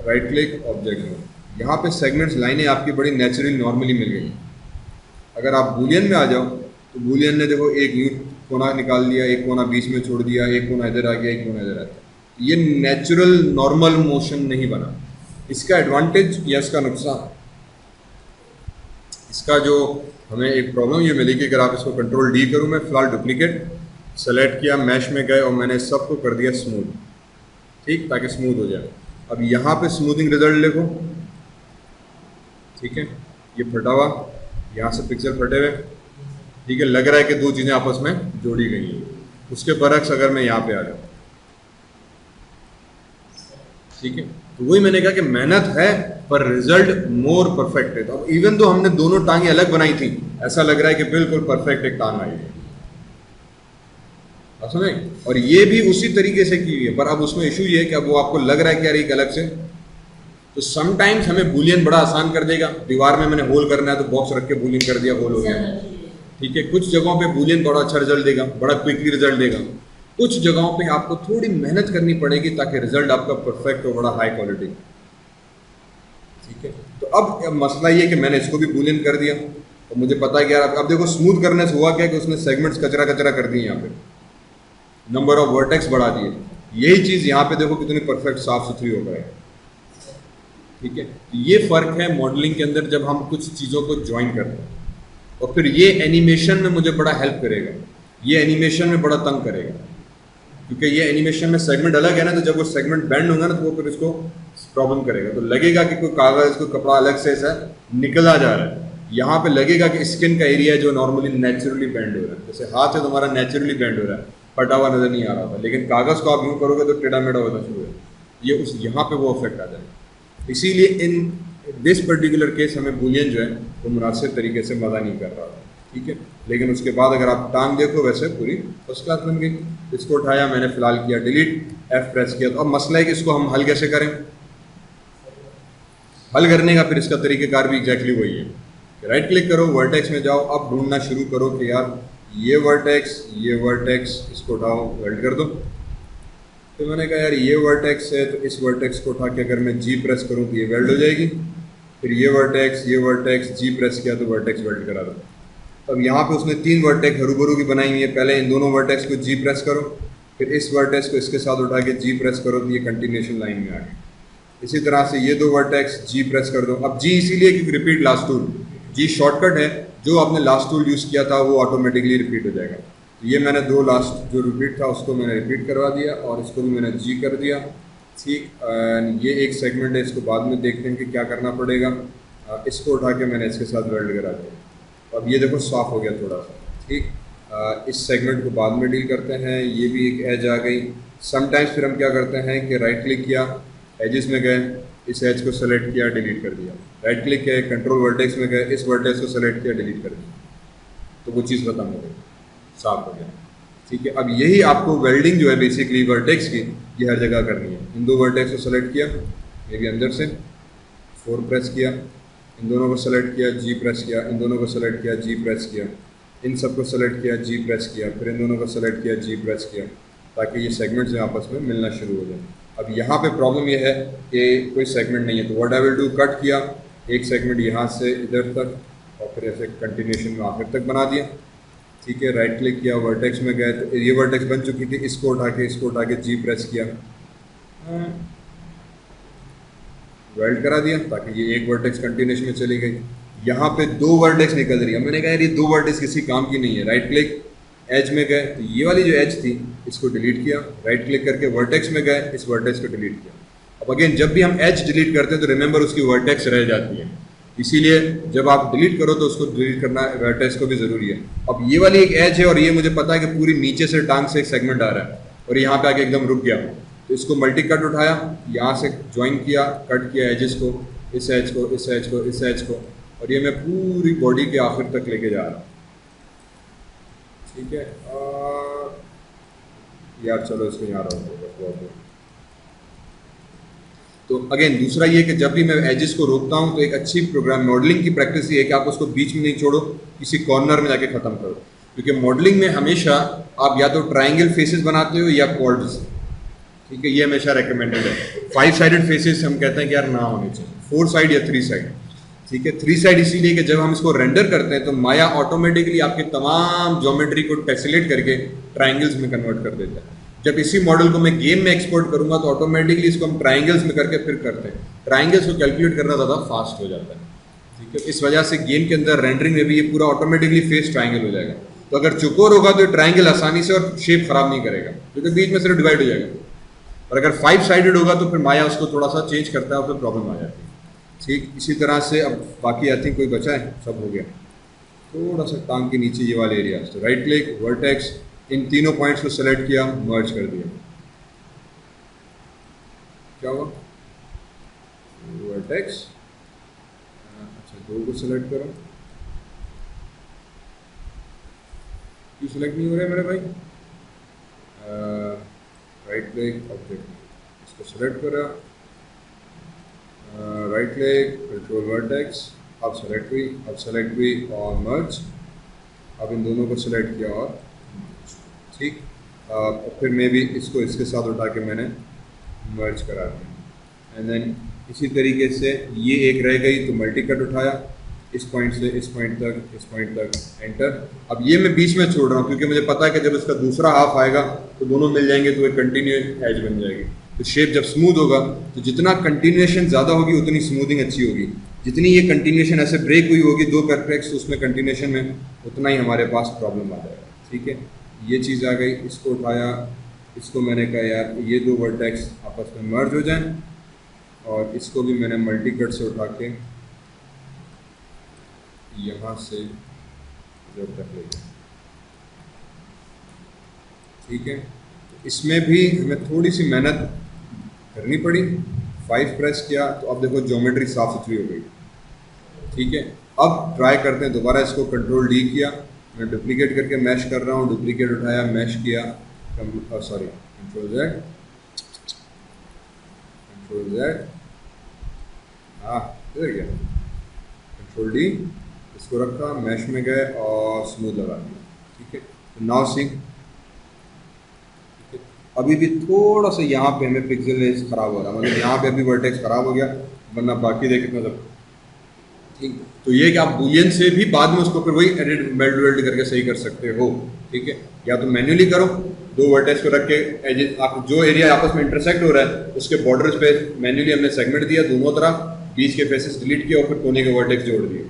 राइट क्लिक ऑब्जेक्ट में, यहाँ पे सेगमेंट्स लाइनें आपकी बड़ी नेचुरली नॉर्मली मिल गई। अगर आप बूलियन में आ जाओ तो बूलियन ने देखो एक यूं कोना निकाल दिया, एक कोना बीच में छोड़ दिया, एक कोना इधर आ गया, एक कोना इधर आ गया। ये नेचुरल नॉर्मल मोशन नहीं बना। इसका एडवांटेज या इसका नुकसान, इसका जो हमें एक प्रॉब्लम ये मिली कि अगर आप इसको कंट्रोल डी करूँ, मैं फिलहाल डुप्लीकेट सेलेक्ट किया, मैश में गए और मैंने सबको कर दिया स्मूथ। ठीक, ताकि स्मूथ हो जाए। अब यहाँ पे स्मूथिंग रिजल्ट देखो। ठीक है, ये फटा हुआ, यहाँ से पिक्सल फटे हुए। ठीक है, लग रहा है कि दो चीज़ें आपस में जोड़ी गई हैं। उसके बरक्स अगर मैं यहाँ पे आ जाऊँ, ठीक है, तो वही मैंने कहा कि मेहनत है पर रिजल्ट मोर परफेक्ट है। तो इवन दो हमने दोनों टांगें अलग बनाई थी, ऐसा लग रहा है कि बिल्कुल परफेक्ट एक टांग आई है, समझे? और ये भी उसी तरीके से की हुई है, पर अब उसमें इशू ये है कि अब वो आपको लग रहा है कि यार एक अलग से। तो समटाइम्स हमें बूलियन बड़ा आसान कर देगा। दीवार में मैंने होल करना है तो बॉक्स रख के बूलियन कर दिया, होल हो गया। ठीक है, कुछ जगहों पे बूलियन बड़ा अच्छा रिजल्ट देगा, बड़ा क्विकली रिजल्ट देगा। कुछ जगहों पे आपको थोड़ी मेहनत करनी पड़ेगी ताकि रिजल्ट आपका परफेक्ट हो, बड़ा हाई क्वालिटी। ठीक है, तो अब मसला ये है कि मैंने इसको भी बूलियन कर दिया और मुझे पता है कि यार अब देखो स्मूथ करने से हुआ क्या कि उसने सेगमेंट्स कचरा कचरा कर दिए, यहाँ पे नंबर ऑफ वर्टेक्स बढ़ा दिए। यही चीज़ यहाँ पे देखो कितनी परफेक्ट साफ सुथरी हो गई। ठीक है, ये फ़र्क है मॉडलिंग के अंदर जब हम कुछ चीज़ों को ज्वाइन करते हैं। और फिर ये एनिमेशन में मुझे बड़ा हेल्प करेगा, ये एनिमेशन में बड़ा तंग करेगा, क्योंकि ये एनिमेशन में सेगमेंट अलग है ना, तो जब वो सेगमेंट बैंड होगा ना तो वो फिर इसको प्रॉब्लम करेगा। तो लगेगा कि कोई कागज़, कोई कपड़ा अलग से ऐसा निकला जा रहा है। यहाँ पे लगेगा कि स्किन का एरिया जो नॉर्मली नेचुरली बेंड हो रहा है, जैसे हाथ है तुम्हारा नेचुरली बेंड हो रहा है, फटा हुआ नज़र नहीं आ रहा था, लेकिन कागज़ को आप यूँ करोगे तो टेढ़ा मेढ़ा होना शुरू है। ये उस यहाँ पे वो इफेक्ट आ जाएगा। इसीलिए इन दिस पर्टिकुलर केस हमें बूलियन जो है वो मुनासिब तरीके से मज़ा नहीं कर रहा था। ठीक है, लेकिन उसके बाद अगर आप टांग देखो वैसे पूरी फर्स्ट क्लास बन गई। इसको उठाया, मैंने फिलहाल किया डिलीट, F प्रेस किया। तो अब मसला है कि इसको हम हल कैसे करें। हल करने का फिर इसका तरीक़ेकार भी एग्जैक्टली वही है। राइट क्लिक करो, वर्टेक्स में जाओ, अब ढूंढना शुरू करो कि यार ये वर्टेक्स इसको उठाओ, वेल्ड कर दो। तो मैंने कहा यार ये वर्टेक्स है, तो इस वर्टेक्स को उठा के अगर मैं जी प्रेस करूँ तो ये वेल्ड हो जाएगी। फिर ये वर्टेक्स जी प्रेस किया तो वर्टेक्स वेल्ड करा दो। तो अब यहाँ पे उसने 3 वर्टेक्स हरूबरू की बनाई हुई है। पहले इन दोनों वर्टेक्स को जी प्रेस करो, फिर इस वर्टेक्स को इसके साथ उठा के जी प्रेस करो, तो ये कंटिन्यूएशन लाइन में आ गई। इसी तरह से ये 2 वर्टेक्स जी प्रेस कर दो। अब जी इसीलिए क्योंकि रिपीट लास्ट टूल, जी शॉर्टकट है, जो आपने लास्ट टूल यूज़ किया था वो ऑटोमेटिकली रिपीट हो जाएगा। तो ये मैंने 2 लास्ट जो रिपीट था उसको मैंने रिपीट करवा दिया और इसको भी मैंने जी कर दिया। ठीक, ये एक सेगमेंट है, इसको बाद में देखते हैं कि क्या करना पड़ेगा। इसको उठा के मैंने इसके साथ वेल्ड करा दिया। अब ये देखो सॉफ्ट हो गया थोड़ा सा। ठीक, इस सेगमेंट को बाद में डील करते हैं। ये भी एक एज आ गई। समटाइम्स फिर हम क्या करते हैं कि राइट क्लिक किया, एजेस में गए, इस एज को सेलेक्ट किया, डिलीट कर दिया। राइट क्लिक किया, कंट्रोल वर्टेक्स में गए, इस वर्टेक्स को सेलेक्ट किया, डिलीट कर दिया, तो वो चीज़ खत्म हो गई, साफ हो गया। ठीक है, अब यही आपको वेल्डिंग जो है बेसिकली वर्टेक्स की, ये हर जगह करनी है। इन 2 वर्टेक्स को सेलेक्ट किया, ये भी अंदर से 4 प्रेस किया, इन दोनों को सेलेक्ट किया, जी प्रेस किया, इन दोनों को सेलेक्ट किया, जी प्रेस किया, इन सब को सेलेक्ट किया, जी प्रेस किया, फिर इन दोनों को सेलेक्ट किया, जी प्रेस किया, ताकि ये सेगमेंट्स आपस में मिलना शुरू हो जाए। अब यहाँ पे प्रॉब्लम ये है कि कोई सेगमेंट नहीं है, तो what I will do, cut किया एक सेगमेंट यहाँ से इधर तक और फिर ऐसे कंटिन्यूएशन में आखिर तक बना दिया। ठीक है, राइट क्लिक किया, वर्टेक्स में गए, तो ये वर्टेक्स बन चुकी थी, इसको उठा के जी प्रेस किया, वेल्ड करा दिया, ताकि ये एक वर्टेक्स कंटिन्यूएशन में चली गई। यहाँ पे 2 वर्टेक्स निकल रही है। मैंने कहा यार ये 2 वर्टेक्स किसी काम की नहीं है। राइट क्लिक, एज में गए, तो ये वाली जो एज थी इसको डिलीट किया, राइट क्लिक करके वर्टेक्स में गए, इस वर्टेक्स को डिलीट किया। अब अगेन जब भी हम एज डिलीट करते हैं तो रिमेंबर उसकी वर्टेक्स रह जाती है, इसीलिए जब आप डिलीट करो तो उसको डिलीट करना वर्टेक्स को भी ज़रूरी है। अब ये वाली एक एज है और ये मुझे पता है कि पूरी नीचे से टांग से एक सेगमेंट आ रहा है और यहाँ पे आके एकदम रुक गया, तो इसको मल्टी कट उठाया, यहाँ से ज्वाइन किया, कट किया एजेस को, इस एज को, इस एज को, इस एज को, और ये मैं पूरी बॉडी के आखिर तक लेके जा रहा हूँ। ठीक है, यार चलो इसको यहाँ रहो। तो अगेन दूसरा ये कि जब भी मैं एजेस को रोकता हूँ तो एक अच्छी प्रोग्राम मॉडलिंग की प्रैक्टिस ये है कि आप उसको बीच में नहीं छोड़ो, किसी कॉर्नर में जाके ख़त्म करो, क्योंकि मॉडलिंग में हमेशा आप या तो ट्राइंगल फेसेस बनाते हो या क्वाड्स। ठीक है, ये हमेशा रिकमेंडेड है। 5 साइडेड फेसेस हम कहते हैं कि यार ना होने चाहिए, 4 साइड या 3 साइड। ठीक है, 3 साइड इसीलिए कि जब हम इसको रेंडर करते हैं तो माया ऑटोमेटिकली आपके तमाम ज्योमेट्री को टेसिलेट करके ट्राइंगल्स में कन्वर्ट कर देता है। जब इसी मॉडल को मैं गेम में एक्सपोर्ट करूंगा तो ऑटोमेटिकली इसको हम ट्राइंगल्स में करके फिर करते हैं। ट्राइंगल्स को कैलकुलेट करना ज़्यादा फास्ट हो जाता है। ठीक है, इस वजह से गेम के अंदर रेंडरिंग में भी ये पूरा ऑटोमेटिकली फेस ट्राइंगल हो जाएगा। तो अगर चुकोर होगा तो ट्राइंगल आसानी से और शेप खराब नहीं करेगा, क्योंकि बीच में सिर्फ डिवाइड हो जाएगा। और अगर 5 साइडेड होगा तो फिर माया उसको थोड़ा सा चेंज करता है और फिर प्रॉब्लम आ जाती है। ठीक, इसी तरह से अब बाकी आई थिंक कोई बचा है, सब हो गया। थोड़ा सा टांग के नीचे ये वाले एरिया, तो राइट क्लिक, वर्टेक्स, इन तीनों पॉइंट्स को सेलेक्ट किया, मर्ज कर दिया। क्या हुआ, वर्टेक्स, अच्छा 2 को सेलेक्ट करो, क्यों सेलेक्ट नहीं हो रहा है मेरे भाई? राइट क्लिक, ऑब्जेक्ट, इसको सेलेक्ट करा, राइट क्लिक, कंट्रोल वर्टेक्स, अब सेलेक्ट हुई और मर्ज। अब इन दोनों को सेलेक्ट किया और ठीक, फिर मैं भी इसको इसके साथ उठा के मैंने मर्ज करा दिया। एंड देन इसी तरीके से ये एक रह गई तो मल्टी कट उठाया, इस पॉइंट से इस पॉइंट तक, एंटर। अब ये मैं बीच में छोड़ रहा हूँ क्योंकि मुझे पता है कि जब इसका दूसरा हाफ आएगा तो दोनों मिल जाएंगे तो एक कंटिन्यूस एज बन जाएगी। तो शेप जब स्मूथ होगा तो जितना कंटिन्यूएशन ज़्यादा होगी उतनी स्मूथिंग अच्छी होगी। जितनी ये कंटिन्यूएशन ऐसे ब्रेक हुई होगी 2 परफेक्ट्स उसमें कंटिन्यूएशन में, उतना ही हमारे पास प्रॉब्लम आ जाएगा। ठीक है, ये चीज़ आ गई, इसको उठाया, इसको मैंने कहा यार ये 2 वर्टेक्स आपस में मर्ज हो जाएं, और इसको भी मैंने मल्टी कट से उठा के यहाँ से इधर तक ले गया। ठीक है, इसमें भी हमें थोड़ी सी मेहनत करनी पड़ी। 5 प्रेस किया तो अब देखो ज्योमेट्री साफ सुथरी हो गई। ठीक है, अब ट्राई करते हैं दोबारा, इसको कंट्रोल डी किया, मैं डुप्लीकेट करके मैश कर रहा हूँ, डुप्लीकेट उठाया, मैश किया, सॉरी कंट्रोल जेड, हाँ इधर गया, कंट्रोल डी, इसको रखा, मैश में गए और स्मूथ लगा दिया। ठीक है, तो नाउ सी अभी भी थोड़ा सा यहाँ पे हमें पिक्सल खराब हो रहा है, मतलब यहाँ पे अभी वर्टेक्स खराब हो गया, वरना बाकी देख कितना सब ठीक, तो ये कि आप बुलियन से भी बाद में उसको फिर वही एडिट मेल्ट वेल्ट करके सही कर सकते हो। ठीक है, या तो मैन्युअली करो, दो वर्टेक्स को रख के एजेस, आप जो एरिया आपस में इंटरसेक्ट हो रहा है उसके बॉर्डर्स पे मैन्युअली हमने सेगमेंट दिया दोनों तरफ, बीच के फेसेस डिलीट किया और फिर कोने के वर्टेक्स जोड़ दिए।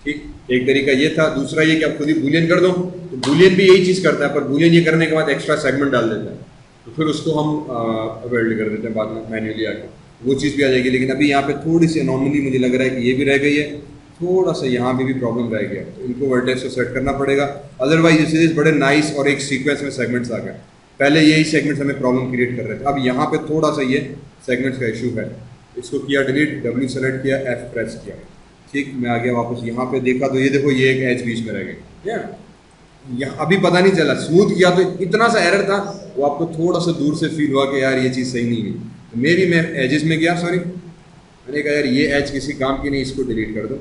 ठीक, एक तरीका ये था। दूसरा ये कि आप खुद ही बुलियन कर दो, तो बुलियन भी यही चीज़ करता है, पर बुलियन ये करने के बाद एक्स्ट्रा सेगमेंट डाल देता है, तो फिर उसको हम वेल्ड कर देते हैं बाद में मैन्युअली आके, वो चीज़ भी आ जाएगी। लेकिन अभी यहाँ पे थोड़ी सी अनोमली मुझे लग रहा है कि ये भी रह गई है, थोड़ा सा यहाँ पे भी प्रॉब्लम रह गया, तो इनको वर्टेक्स को सेट करना पड़ेगा। अदरवाइज ये बड़े नाइस और एक सीक्वेंस में सेगमेंट्स आ गए। पहले यही सेगमेंट्स हमें प्रॉब्लम क्रिएट कर रहे थे, अब यहाँ पे थोड़ा सा ये सेगमेंट्स का इशू है। इसको किया डिलीट, W सेलेक्ट किया, F प्रेस किया। ठीक, मैं आ गया वापस यहाँ पे, देखा तो ये देखो ये एक एज बीच में रह गई। यहाँ अभी पता नहीं चला, स्मूथ किया तो इतना सा एरर था, वो आपको थोड़ा सा दूर से फील हुआ कि यार ये चीज़ सही नहीं हुई। तो मे भी मैं एजेस में गया, सॉरी, मैंने कहा यार ये एज किसी काम की नहीं, इसको डिलीट कर दो।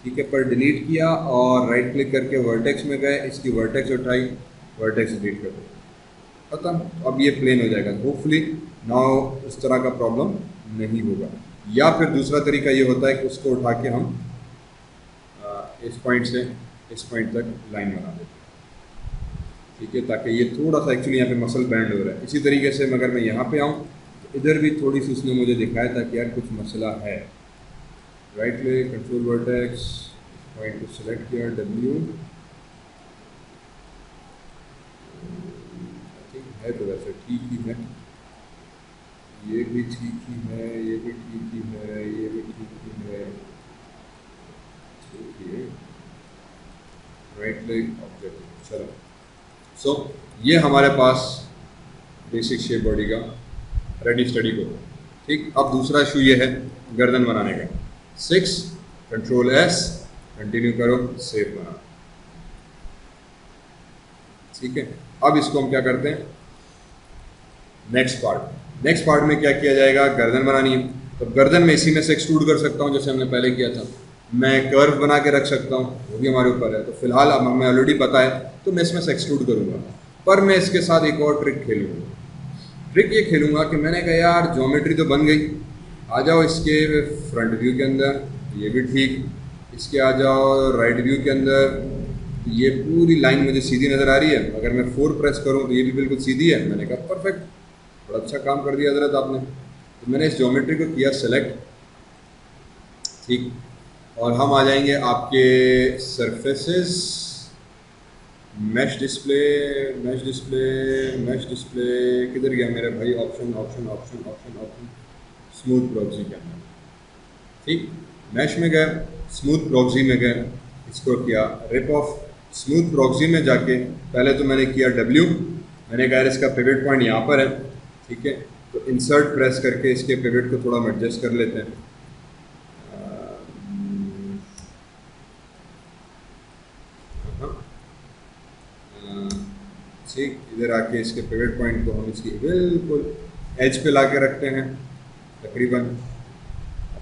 ठीक है, पर डिलीट किया और राइट क्लिक करके वर्टेक्स में गए, इसकी वर्टेक्स उठाई, वर्टेक्स डिलीट कर दो, खत्म। अब ये प्लेन हो जाएगा। होपफुली नाउ इस तरह का प्रॉब्लम नहीं होगा। या फिर दूसरा तरीका ये होता है कि उसको उठा के हम इस पॉइंट से इस पॉइंट तक लाइन बना देते हैं। ठीक है, ताकि ये थोड़ा सा एक्चुअली यहाँ पे मसल बैंड हो रहा है। इसी तरीके से अगर मैं यहाँ पे आऊँ तो इधर भी थोड़ी सी उसने मुझे दिखाया था कि यार कुछ मसला है। Right click, control vertex, point को सिलेक्ट किया, W, है तो वैसे ठीक ही है, ये भी ठीक ही है, ये भी ठीक ही है, ये भी ठीक ही है। ठीक है, राइट क्लिक, ऑब्जेक्ट, चलो। सो ये हमारे पास बेसिक शेप बॉडी का रेडी स्टडी को। ठीक, अब दूसरा इशू ये है गर्दन बनाने का। 6, कंट्रोल S, कंटिन्यू करो, सेव बना। ठीक है, अब इसको हम क्या करते हैं, नेक्स्ट पार्ट में क्या किया जाएगा, गर्दन बनानी है। तो गर्दन में इसी में से एक्सट्रूड कर सकता हूँ जैसे हमने पहले किया था, मैं कर्व बना के रख सकता हूँ, वो भी हमारे ऊपर है। तो फिलहाल अब हमें ऑलरेडी पता है तो मैं इसमें से एक्सट्रूड करूँगा, पर मैं इसके साथ एक और ट्रिक खेलूँगा। ट्रिक ये खेलूँगा कि मैंने कहा यार ज्योमेट्री तो बन गई, आ जाओ इसके फ्रंट व्यू के अंदर, ये भी ठीक, इसके आ जाओ राइट व्यू के अंदर, ये पूरी लाइन मुझे सीधी नज़र आ रही है। अगर मैं 4 प्रेस करूँ तो ये भी बिल्कुल सीधी है। मैंने कहा परफेक्ट, बड़ा अच्छा काम कर दिया हजरत आपने। तो मैंने इस ज्योमेट्री को किया सेलेक्ट। ठीक, और हम आ जाएंगे आपके surfaces, mesh display, mesh display, mesh display, किधर गया मेरे भाई, option option option option option, smooth proxy के अंदर। ठीक, मैश में गए, स्मूथ प्रॉक्सी में गए, इसको किया रिप ऑफ। स्मूथ प्रॉक्सी में जाके पहले तो मैंने किया W, मैंने कहा इसका पिवट पॉइंट यहाँ पर है। ठीक है, तो इंसर्ट प्रेस करके इसके पिवट को थोड़ा एडजस्ट कर लेते हैं। ठीक, इधर आके इसके पिवट पॉइंट को हम इसकी बिल्कुल एज पे ला के रखते हैं तकरीबन।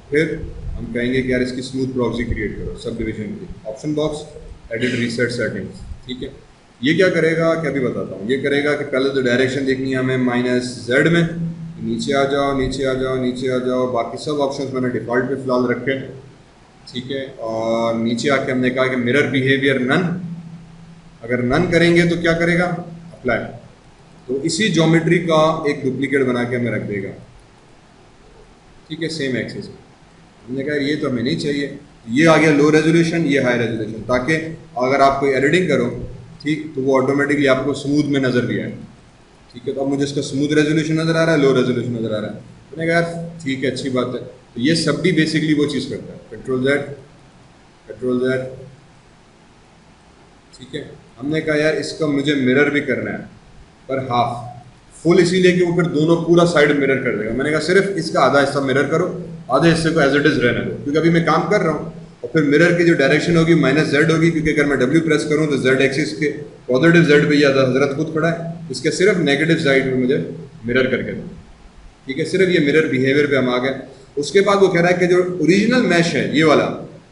फिर हम कहेंगे कि यार इसकी स्मूथ प्रॉक्सी क्रिएट करो, सब डिवीजन की, option box, edit reset settings. ठीक है, ये क्या करेगा, क्या भी बताता हूँ। ये करेगा कि पहले तो डायरेक्शन देखनी है हमें -Z में, नीचे आ जाओ, नीचे आ जाओ, नीचे आ जाओ, बाकी सब ऑप्शंस मैंने डिफ़ॉल्ट पे फिलहाल रखे। ठीक है, और नीचे आके हमने कहा कि मिरर बिहेवियर नन, अगर नन करेंगे तो क्या करेगा, अप्लाई, तो इसी ज्योमेट्री का एक डुप्लीकेट बना के हमें रख देगा। ठीक है, सेम एक्सिस। हमने कहा ये तो हमें नहीं चाहिए, ये आ गया लो रेजोल्यूशन, ये हाई रेजोल्यूशन, ताकि अगर आप कोई एडिटिंग करो ठीक तो वो ऑटोमेटिकली आपको स्मूथ में नज़र भी आए। ठीक है, तो अब मुझे इसका स्मूथ रेजोल्यूशन नज़र आ रहा है, लो रेजोल्यूशन नज़र आ रहा है। मैंने कहा यार ठीक है, अच्छी बात है। तो ये सब भी बेसिकली वो चीज़ करता है, कंट्रोल Z, कंट्रोल Z। ठीक है, हमने कहा यार इसका मुझे मिरर भी करना है, पर हाफ, फुल इसीलिए कि वो फिर दोनों पूरा साइड मिरर कर देगा। मैंने कहा सिर्फ इसका आधा हिस्सा मिरर करो, आधे हिस्से को एज इट इज़ रहने दो, क्योंकि अभी मैं काम कर रहा हूँ। और फिर मिरर की जो डायरेक्शन होगी -Z होगी, क्योंकि अगर मैं W प्रेस करूँ तो Z एक्सिस के पॉजिटिव Z पे या हजरत खुद खड़ा है, इसके सिर्फ नेगेटिव साइड में मुझे मिरर करके दो। ठीक है, सिर्फ ये मिरर बिहेवियर पे हम आ गए। उसके बाद वो कह रहा है कि जो ओरिजिनल मैश है, ये वाला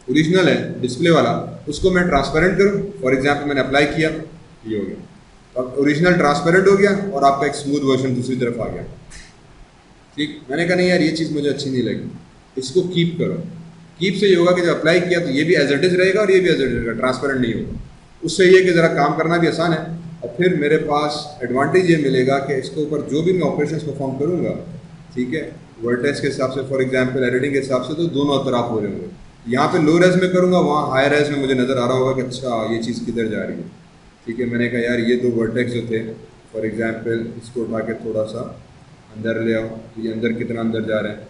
ओरिजिनल है डिस्प्ले वाला, उसको मैं ट्रांसपेरेंट करूँ। फॉर एग्जाम्पल मैंने अप्लाई किया, ये हो गया, अब ओरिजिनल ट्रांसपेरेंट हो गया और आपका एक स्मूथ वर्जन दूसरी तरफ आ गया। ठीक, मैंने कहा नहीं यार ये चीज़ मुझे अच्छी नहीं लगी, इसको कीप करो। कीप से ये होगा कि जब अप्लाई किया तो ये भी एज इट इज़ रहेगा और ये भी एज इट इज़ रहेगा, ट्रांसपेरेंट नहीं होगा। उससे ये कि ज़रा काम करना भी आसान है। और फिर मेरे पास एडवांटेज ये मिलेगा कि इसके ऊपर जो भी मैं ऑपरेशंस परफॉर्म करूँगा, ठीक है, वर्टेक्स के हिसाब से, फॉर एग्जांपल एडिटिंग के हिसाब से, तो दोनों तरफ हो रहे होंगे। यहाँ पे लो रेज में करूँगा, वहाँ हाई रेज में मुझे नज़र आ रहा होगा कि अच्छा ये चीज़ किधर जा रही है। ठीक है, मैंने कहा यार ये दो वर्टेक्स जो थे, फॉर एग्जांपल इसको उठा के थोड़ा सा अंदर ले आओ, तो ये अंदर कितना अंदर जा रहा है।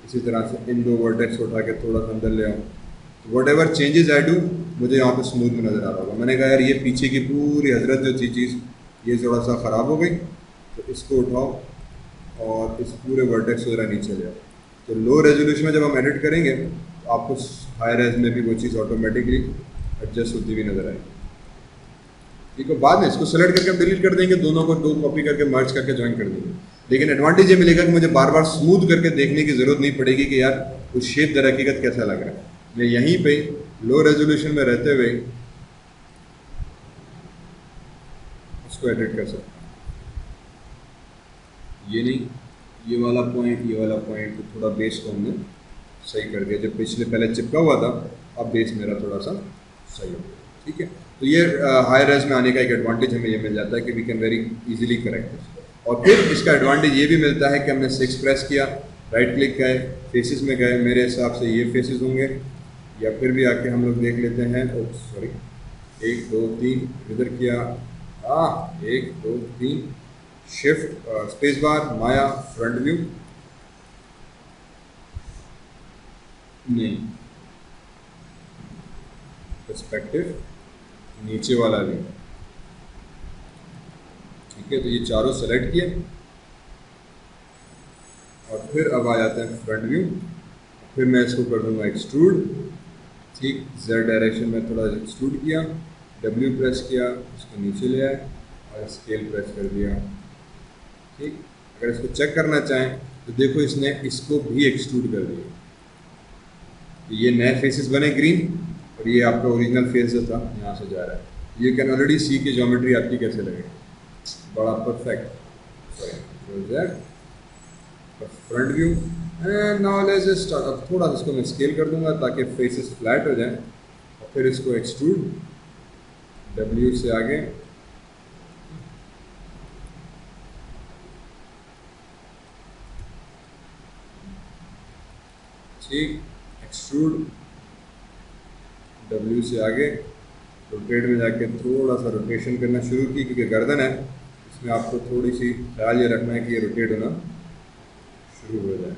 इसी तरह से इन दो वर्टेक्स को उठा के थोड़ा सा अंदर ले आओ, तो what ever changes I do मुझे यहाँ पे स्मूथ में नज़र आ रहा होगा। मैंने कहा यार ये पीछे की पूरी हजरत जो थी चीज़, ये थोड़ा सा ख़राब हो गई, तो इसको उठाओ और इस पूरे वर्टेक्स को ज़रा नीचे ले आओ। तो लो रेजोल्यूशन में जब हम एडिट करेंगे तो आपको हाई रेज में भी वो चीज़ ऑटोमेटिकली एडजस्ट होती हुई नज़र आएगी। ठीक है, बाद में इसको सेलेक्ट करके हम डिलीट कर देंगे, दोनों को दो कॉपी करके मर्ज करके ज्वाइन कर देंगे। लेकिन एडवांटेज ये मिलेगा कि मुझे बार बार स्मूथ करके देखने की ज़रूरत नहीं पड़ेगी कि यार उस शेप दर हकीकत कैसा लग रहा है। मैं यहीं पे लो रेजोल्यूशन में रहते हुए इसको एडिट कर सकता हूँ। ये नहीं, ये वाला पॉइंट तो थोड़ा बेस को हमने सही कर दिया, जब पिछले पहले चिपका हुआ था, अब बेस मेरा थोड़ा सा सही हो गया। ठीक है, तो ये हाई रेज में आने का एक एडवांटेज हमें ये मिल जाता है कि we can very easily correct this. और फिर इसका एडवांटेज ये भी मिलता है कि हमने 6 प्रेस किया, राइट क्लिक गए, फेसेस में गए, मेरे हिसाब से ये फेसेस होंगे, या फिर भी आके हम लोग देख लेते हैं, सॉरी 1 2 3 इधर किया, 1 2 3 शिफ्ट स्पेस बार, माया फ्रंट व्यू, नहीं पर्सपेक्टिव, नीचे वाला व्यू। ठीक है, तो ये चारों सेलेक्ट किए और फिर अब आ जाते हैं फ्रंट व्यू। फिर मैं इसको कर दूंगा एक्सट्रूड। ठीक, Z डायरेक्शन में थोड़ा एक्सट्रूड किया, W प्रेस किया, इसको नीचे ले आए और स्केल प्रेस कर दिया। ठीक, अगर इसको चेक करना चाहें तो देखो इसने इसको भी एक्सट्रूड कर दिया, तो ये नए फेसेस बने ग्रीन, और ये आपका ओरिजिनल फेस जो था यहाँ से जा रहा है। यू कैन ऑलरेडी सी की ज्योमेट्री आपकी कैसे लगेगी, बड़ा perfect. Front view and now let's just start. अब थोड़ा सा इसको मैं स्केल कर दूंगा ताकि फेसेस फ्लैट हो जाए, और फिर इसको एक्सट्रूड, W से आगे, ठीक, एक्सट्रूड, W से आगे, रोटेट में जाके थोड़ा सा रोटेशन करना शुरू की, क्योंकि गर्दन है इसमें आपको थोड़ी सी ख्याल ये रखना है कि ये रोटेट होना शुरू हो जाए।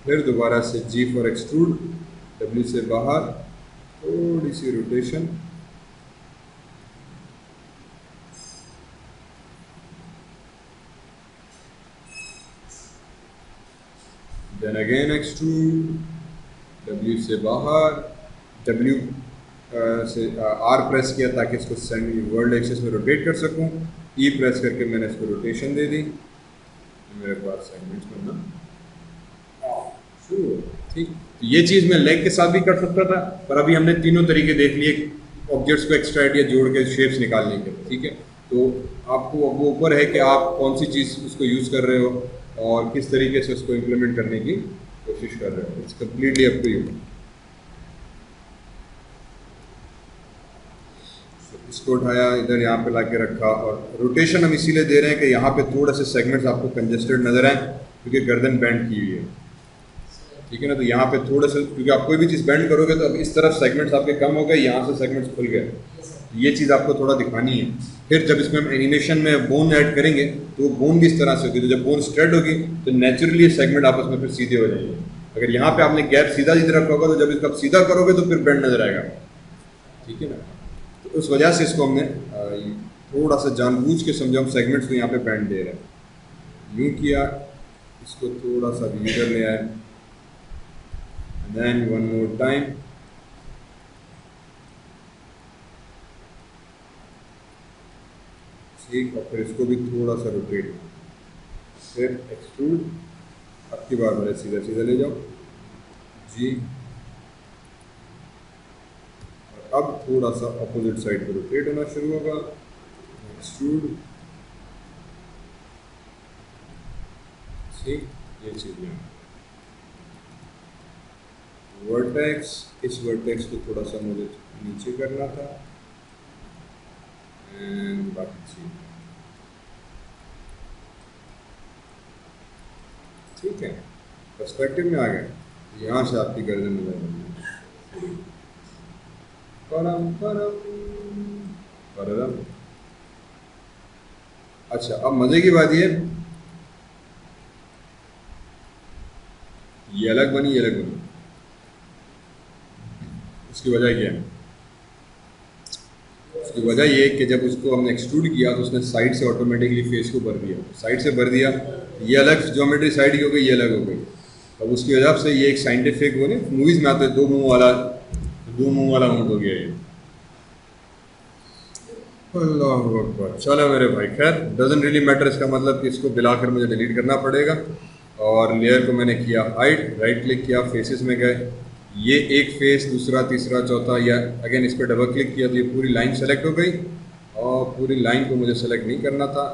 फिर दोबारा से G फॉर एक्सट्रूड, W से बाहर, थोड़ी सी rotation, then again extrude, W से बाहर, W से R प्रेस किया ताकि इसको वर्ल्ड एक्सिस में रोटेट कर सकूं, E प्रेस करके मैंने इसको रोटेशन दे दी, मेरे पास सेगमेंट्स बनना शुरू हो। ठीक, तो ये चीज़ मैं लेग के साथ भी कर सकता था, पर अभी हमने तीनों तरीके देख लिए ऑब्जेक्ट्स को एक्सट्रैक्ट या जोड़ के शेप्स निकालने के। ठीक है, तो आपको वो ऊपर है कि आप कौन सी चीज़ उसको यूज़ कर रहे हो और किस तरीके से उसको इम्प्लीमेंट करने की कोशिश कर रहे हो। It's completely up to you. इसको उठाया, इधर यहाँ पे लाके रखा, और रोटेशन हम इसीलिए दे रहे हैं कि यहाँ पे थोड़े से सेगमेंट्स आपको कंजेस्टेड नजर आए, क्योंकि गर्दन बेंड की हुई है। ठीक है ना, तो यहाँ पे थोड़े से, क्योंकि आप कोई भी चीज़ बेंड करोगे तो अब इस तरफ सेगमेंट्स आपके कम हो गए, यहाँ से सेगमेंट्स खुल गए, ये चीज़ आपको थोड़ा दिखानी है। फिर जब इसमें हम एनिमेशन में बोन ऐड करेंगे तो वो बोन भी इस तरह से होगी, तो जब बोन स्ट्रेट होगी तो नेचुरली सेगमेंट आपस में फिर सीधे हो जाएंगे। अगर यहाँ पे आपने गैप सीधा सीधा रखा होगा तो जब इसको आप सीधा करोगे तो फिर बेंड नजर आएगा। ठीक है ना, तो उस वजह से इसको हमने थोड़ा सा जानबूझ के समझो, हम सेगमेंट्स को यहाँ पे बेंड दे रहे हैं। यूँ किया, इसको थोड़ा सा इधर ले आए, देन वन मोर टाइम, ठीक, और फिर इसको भी थोड़ा सा रोटेट, फिर एक्सट्रूड, अब की बार मेरे सीधा सीधा ले जाओ जी, और अब थोड़ा सा अपोजिट साइड पर रोटेट होना शुरू होगा, एक्सट्रूड, ठीक, ये चीज़ वर्टेक्स, इस वर्टेक्स को थोड़ा सा मुझे नीचे करना था एंड बाकी चीज ठीक है, पर्सपेक्टिव में आ गया। यहाँ से आपकी गर्दन में परम परम परम। अच्छा, अब मजे की बात ये अलग बनी, ये अलग बनी। उसकी वजह क्या है? उसकी वजह ये कि जब उसको हमने एक्सट्रूड किया तो उसने साइड से ऑटोमेटिकली फेस को भर दिया, साइड से भर दिया, ये अलग ज्योमेट्री साइड की हो गई, ये अलग हो गई। अब उसकी वजह से ये एक साइंटिफिक वो नहीं मूवीज में आते हैं, दो मुंह वाला ऊँट हो गया ये। अल्लाह अकबर। चलो मेरे भाई, खैर डजंट रियली मैटर। इसका मतलब कि इसको मिलाकर मुझे डिलीट करना पड़ेगा। और लेयर को मैंने किया हाइड, राइट क्लिक किया, फेसेस में गए, ये एक फेस, दूसरा, तीसरा, चौथा, या अगेन इस पर डबल क्लिक किया तो ये पूरी लाइन सेलेक्ट हो गई। और पूरी लाइन को मुझे सेलेक्ट नहीं करना था।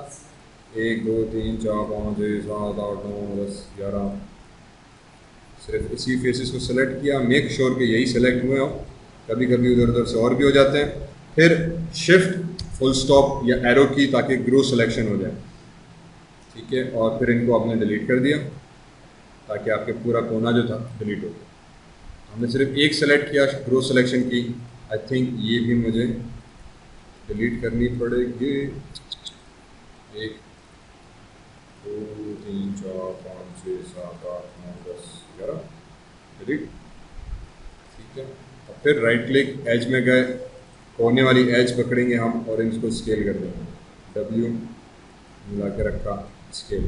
1 2 3 4 5 6 7 8 9 10 11, सिर्फ इसी फेसेस को सेलेक्ट किया। मेक श्योर कि यही सेलेक्ट हुए हो, कभी कभी उधर उधर से और भी हो जाते हैं। फिर शिफ्ट फुल स्टॉप या एरो की, ताकि ग्रो सिलेक्शन हो जाए। ठीक है, और फिर इनको आपने डिलीट कर दिया ताकि आपके पूरा कोना जो था डिलीट हो गया। हमने सिर्फ एक सेलेक्ट किया, ग्रो सिलेक्शन की। आई थिंक ये भी मुझे डिलीट करनी पड़ेगी। 1 2 3 4 5 6 7 8 9 10 11 डिलीट। ठीक है, और फिर राइट क्लिक, एज में गए, कोने वाली एज पकड़ेंगे हम और इसको स्केल कर देंगे। W मिला के रखा, स्केल।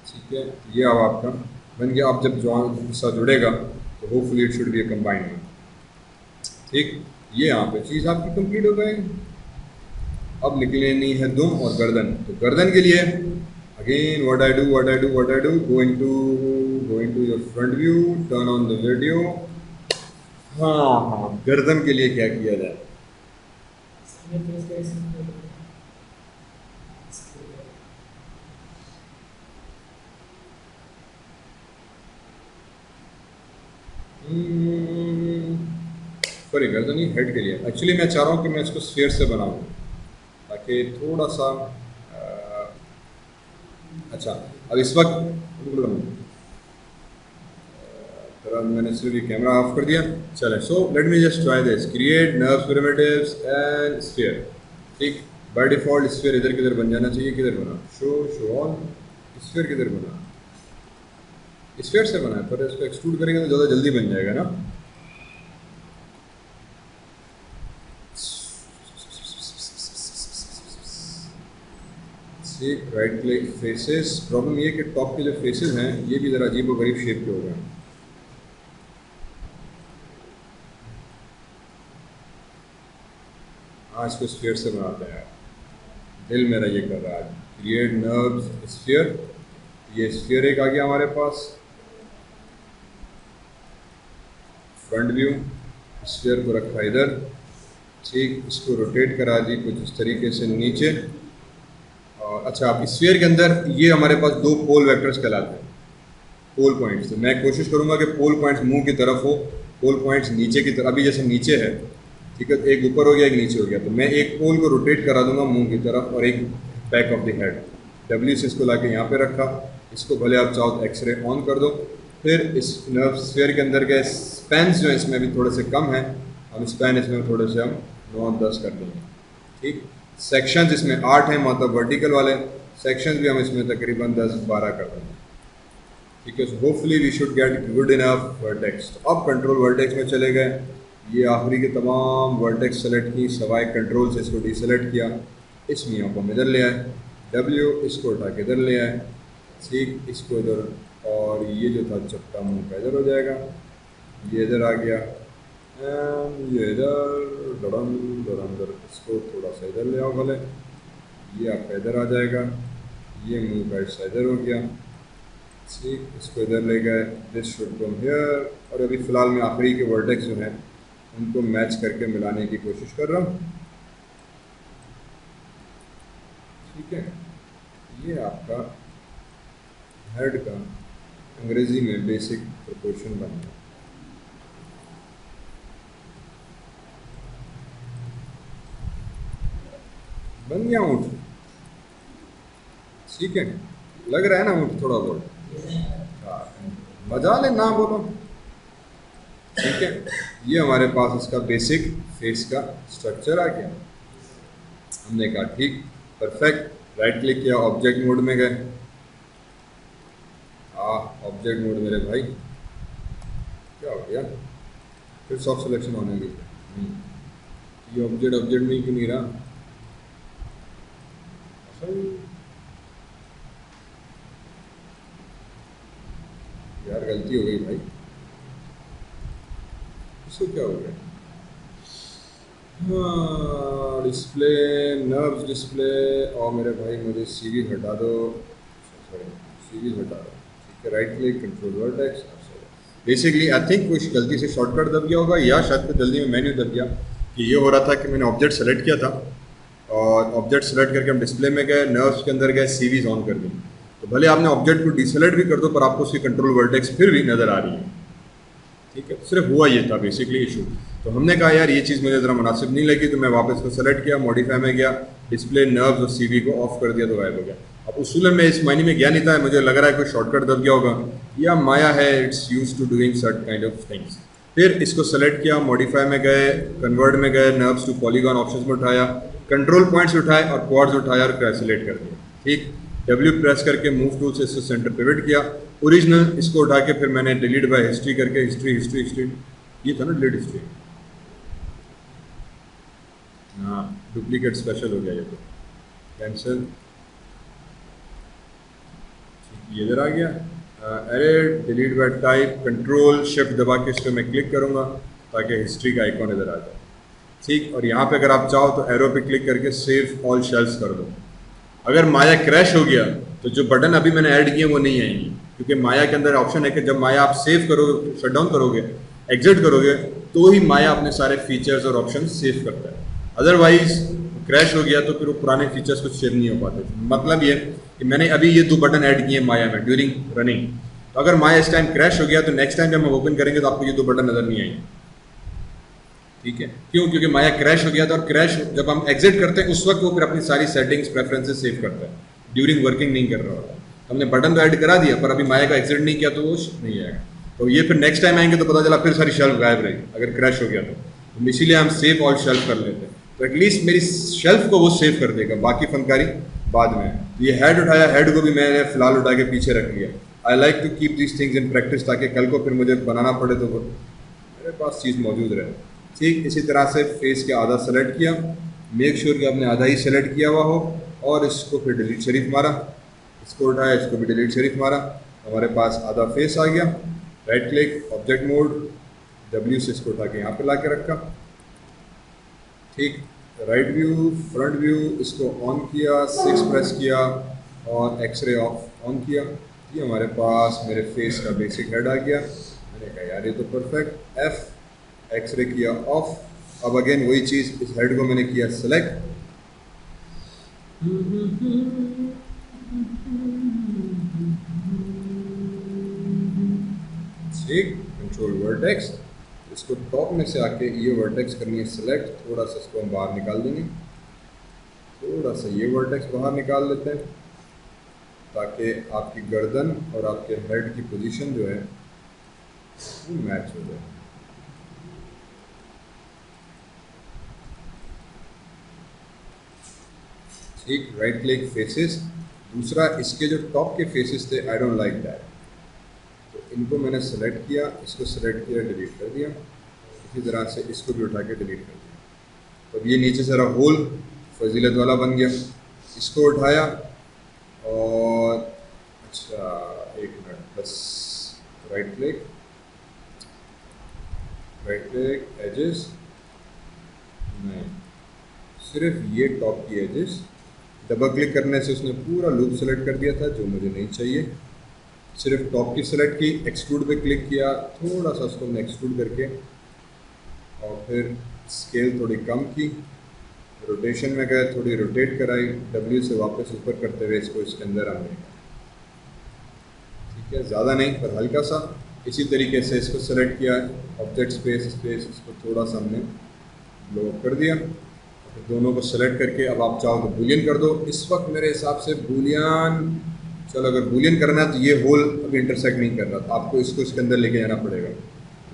ठीक है, ये अब आपका बन गया। अब जब जॉइन हिस्सा जुड़ेगा तो hopefully it should be A combined. ठीक, ये यहाँ पे चीज़ आपकी कंप्लीट हो गई। अब निकलेनी है दुम और गर्दन। तो गर्दन के लिए again what I do, go into your front view, turn on the video. हाँ, गर्दन के लिए क्या किया जाए? सॉरी, गर्दन नहीं, हेड के लिए एक्चुअली मैं चाह रहा हूँ कि मैं इसको स्फीयर से बनाऊँ ताकि थोड़ा सा अच्छा। अब इस वक्त मैंने सिर्फ कैमरा ऑफ कर दिया। चले, so let me just try this, create nerves pyramids and sphere. ठीक, बाय डिफॉल्ट स्फीयर इधर किधर बन जाना चाहिए, किधर बना, शो ऑल, स्फीयर किधर बना, स्फीयर से बना है, पर इसको एक्सट्रूड करेंगे तो ज़्यादा जल्दी बन जाएगा ना। Right click, faces. प्रॉब्लम ये कि टॉप के जो फेसेस हैं ये भी ज़रा अजीब व गरीब शेप के हो गए हैं। हाँ, इसको स्फीयर से बनाते हैं। दिल मेरा ये कर रहा है, क्रिएट नर्व्स स्फीयर। ये स्फीयर एक आ गया हमारे पास। फ्रंट व्यू, स्फीयर को रखा इधर। ठीक, इसको रोटेट करा दी कुछ इस तरीके से नीचे। और अच्छा, अब स्फीयर के अंदर ये हमारे पास 2 पोल वेक्टर्स कहलाते हैं, पोल पॉइंट्स। तो मैं कोशिश करूंगा कि पोल पॉइंट्स मुंह की तरफ हो, पोल पॉइंट्स नीचे की तरफ। अभी जैसे नीचे है, ठीक है, एक ऊपर हो गया, एक नीचे हो गया, तो मैं एक पोल को रोटेट करा दूंगा मुंह की तरफ और एक back of the head. W से इसको लाके यहाँ पे रखा। इसको भले आप चाहो तो एक्सरे ऑन कर दो। फिर इस नर्व स्फीयर के अंदर के स्पैन्स जो है इसमें भी थोड़े से कम है, हम स्पैन इसमें थोड़े से हम 9-10 कर देंगे। ठीक, सेक्शंस इसमें 8 हैं, मतलब वर्टिकल वाले सेक्शंस भी हम इसमें तकरीबन 10-12 कर देंगे। ठीक है, so hopefully we should get good enough vertex. तो अब कंट्रोल वर्टेक्स में चले गए, ये आखिरी के तमाम वर्टेक्स सेलेक्ट की, सवाए कंट्रोल से इसको डीसेलेक्ट किया। इस मियाँ को हम इधर ले आए, W इसको उठा के इधर ले आए। ठीक, इसको इधर, और ये जो था चपटा मुंह का इधर हो जाएगा, ये इधर आ गया, ये इधर दड़म दड़म दर, इसको थोड़ा सा इधर ले आओ भले, ये आपका इधर आ जाएगा, ये मुंह का हिस्सा इधर हो गया। ठीक, इसको इधर ले गए, दिस शुड कम हियर। और अभी फ़िलहाल मैं आखिरी के वर्टेक्स जो हैं उनको मैच करके मिलाने की कोशिश कर रहा हूँ। ठीक है, ये आपका हेड का अंग्रेजी में बेसिक प्रोपोर्शन बन गया। बन गया ऊँट, ठीक है, लग रहा है ना ऊँट थोड़ा बहुत, मजा ले ना बोलो, ठीक है। ये हमारे पास इसका बेसिक फेस का स्ट्रक्चर आ गया। हमने कहा ठीक, परफेक्ट, राइट क्लिक किया, ऑब्जेक्ट मोड में गए। ऑब्जेक्ट मोड मेरे भाई, क्या हो गया, फिर सॉफ्ट सिलेक्शन होने लगी। ये ऑब्जेक्ट में ही क्यों नहीं रहा, यार गलती हो गई भाई, इसको क्या हो गया। हाँ, डिस्प्ले, नर्व्स डिस्प्ले, और मेरे भाई मुझे सीरीज हटा दो, सॉरी सीरीज हटा दो, ठीक है, right click, control vertex. Basically I think कुछ गलती से शॉर्टकट दब गया होगा, या शायद कुछ जल्दी में मेन्यू दब गया। कि ये हो रहा था कि मैंने ऑब्जेक्ट सेलेक्ट किया था, और ऑब्जेक्ट सेलेक्ट करके हम डिस्प्ले में गए, नर्व्स के अंदर गए, सीरीज ऑन कर दी। तो भले आपने ऑब्जेक्ट को डिसेलेक्ट भी कर दो, पर आपको उसकी कंट्रोल वर्टेक्स फिर भी नज़र आ रही है, ठीक है। सिर्फ हुआ ये था बेसिकली इशू। तो हमने कहा यार ये चीज़ मुझे ज़रा मुनासिब नहीं लगी, तो मैं वापस को सेलेक्ट किया, मॉडिफाई में गया, डिस्प्ले, नर्व्स और सीवी को ऑफ कर दिया, तो गायब हो गया। अब उसूल में इस मायने में गया नहीं था, मुझे लग रहा है कोई शॉर्टकट दब गया होगा, या माया है, it's use to doing sort kind of things. फिर इसको सेलेक्ट किया, मॉडिफाई में गए, कन्वर्ट में गए, नर्व्स टू पॉलीगॉन ऑप्शन में उठाया, कंट्रोल पॉइंट्स उठाए और क्वाड्स उठाया और सेलेक्ट कर दिया, ठीक। डब्ल्यू प्रेस करके मूव टूल से इसको सेंटर पिवट किया, ओरिजिनल इसको उठा के फिर मैंने डिलीट बाय हिस्ट्री करके, हिस्ट्री ये था ना डिलीट हिस्ट्री, हाँ डुप्लीकेट स्पेशल हो गया, ये तो कैंसिल, ये इधर आ गया। अरे delete bye type, control shift दबा के इस पर मैं क्लिक करूँगा ताकि हिस्ट्री का आइकॉन इधर आ जाए, ठीक। और यहाँ पे अगर आप चाहो तो एरो पे क्लिक करके सेव ऑल शेल्स कर दो। अगर माया क्रैश हो गया तो जो बटन अभी मैंने ऐड किए वो नहीं आएंगी, क्योंकि माया के अंदर ऑप्शन है कि जब माया आप सेव करोगे, शट डाउन करोगे, एग्जिट करोगे, तो ही माया अपने सारे फीचर्स और ऑप्शन सेव करता है। अदरवाइज क्रैश हो गया तो फिर वो पुराने फीचर्स कुछ सेव नहीं हो पाते। मतलब ये कि मैंने अभी ये 2 बटन ऐड किए माया में ड्यूरिंग रनिंग, तो अगर माया इस टाइम क्रैश हो गया तो नेक्स्ट टाइम जब हम ओपन करेंगे तो आपको ये 2 बटन नजर नहीं आएंगे, ठीक है। क्यों, क्योंकि माया क्रैश हो गया था, और क्रैश जब हम एग्जिट करते हैं उस वक्त वो फिर अपनी सारी सेटिंग्स प्रेफरेंसेस सेव करता है, ड्यूरिंग वर्किंग नहीं कर रहा होता। हमने बटन तो ऐड करा दिया पर अभी माया का एग्जिट नहीं किया तो वो नहीं आएगा, तो ये फिर नेक्स्ट टाइम आएंगे तो पता चला फिर सारी शेल्फ गायब रहेगी अगर क्रैश हो गया तो इसीलिए हम सेव ऑल शेल्फ कर लेते हैं, तो एटलीस्ट मेरी शेल्फ को वो सेव कर देगा, बाकी फनकारी बाद में। ये हेड उठाया, हेड को भी मैंने फिलहाल उठा के पीछे रख लिया। I like to keep this things in practice, ताकि कल को फिर मुझे बनाना पड़े तो मेरे पास चीज़ मौजूद रहे, ठीक। इसी तरह से फेस के आधा सेलेक्ट किया, मेक श्योर कि आपने आधा ही सेलेक्ट किया हुआ हो, और इसको फिर डिलीट शरीफ मारा, इसको उठाया, इसको भी डिलीट शरीफ मारा, हमारे पास आधा फेस आ गया। Right click, object mode, W से इसको उठा के यहाँ पे ला के रखा, ठीक। राइट व्यू, फ्रंट व्यू, इसको ऑन किया, 6 प्रेस किया और एक्सरे ऑफ ऑन किया। ये हमारे पास मेरे फेस का बेसिक हेड आ गया। मैंने कहा यार ये तो परफेक्ट, एफ एक्सरे किया ऑफ। अब अगेन वही चीज़, इस हेड को मैंने किया सेलेक्ट, ठीक, कंट्रोल वर्टेक्स, इसको टॉप में से आके ये वर्टेक्स करनी है सेलेक्ट, थोड़ा सा इसको हम बाहर निकाल देंगे, थोड़ा सा ये वर्टेक्स बाहर निकाल लेते हैं ताकि आपकी गर्दन और आपके हेड की पोजीशन जो है वो मैच हो जाए। ठीक, राइट क्लिक फेसेस, दूसरा इसके जो टॉप के फेसेस थे आई डोंट लाइक दैट, तो इनको मैंने सेलेक्ट किया, इसको सेलेक्ट किया, डिलीट कर दिया। इसी तरह से इसको भी उठा के डिलीट कर दिया। तो ये नीचे सारा होल फजीलत वाला बन गया। इसको उठाया और अच्छा 1 मिनट बस, राइट क्लिक एजेस, नहीं सिर्फ ये टॉप की एजेस, डबल क्लिक करने से उसने पूरा लूप सेलेक्ट कर दिया था जो मुझे नहीं चाहिए। सिर्फ टॉप की सेलेक्ट की, एक्सट्रूड पे क्लिक किया, थोड़ा सा उसको हमने एक्सट्रूड करके और फिर स्केल थोड़ी कम की, रोटेशन में गए, थोड़ी रोटेट कराई, डब्ल्यू से वापस ऊपर करते हुए इसको इसके अंदर आने, ठीक है, ज़्यादा नहीं पर हल्का सा। इसी तरीके से इसको सेलेक्ट किया, ऑब्जेक्ट स्पेस स्पेस, इसको थोड़ा सा हमने ब्लो कर दिया। फिर दोनों को सेलेक्ट करके अब आप चाहो तो बूलियन कर दो। इस वक्त मेरे हिसाब से बूलियन, चलो अगर बूलियन करना है तो ये होल अभी इंटरसेक्ट नहीं कर रहा, तो आपको इसको इसके अंदर लेके जाना पड़ेगा।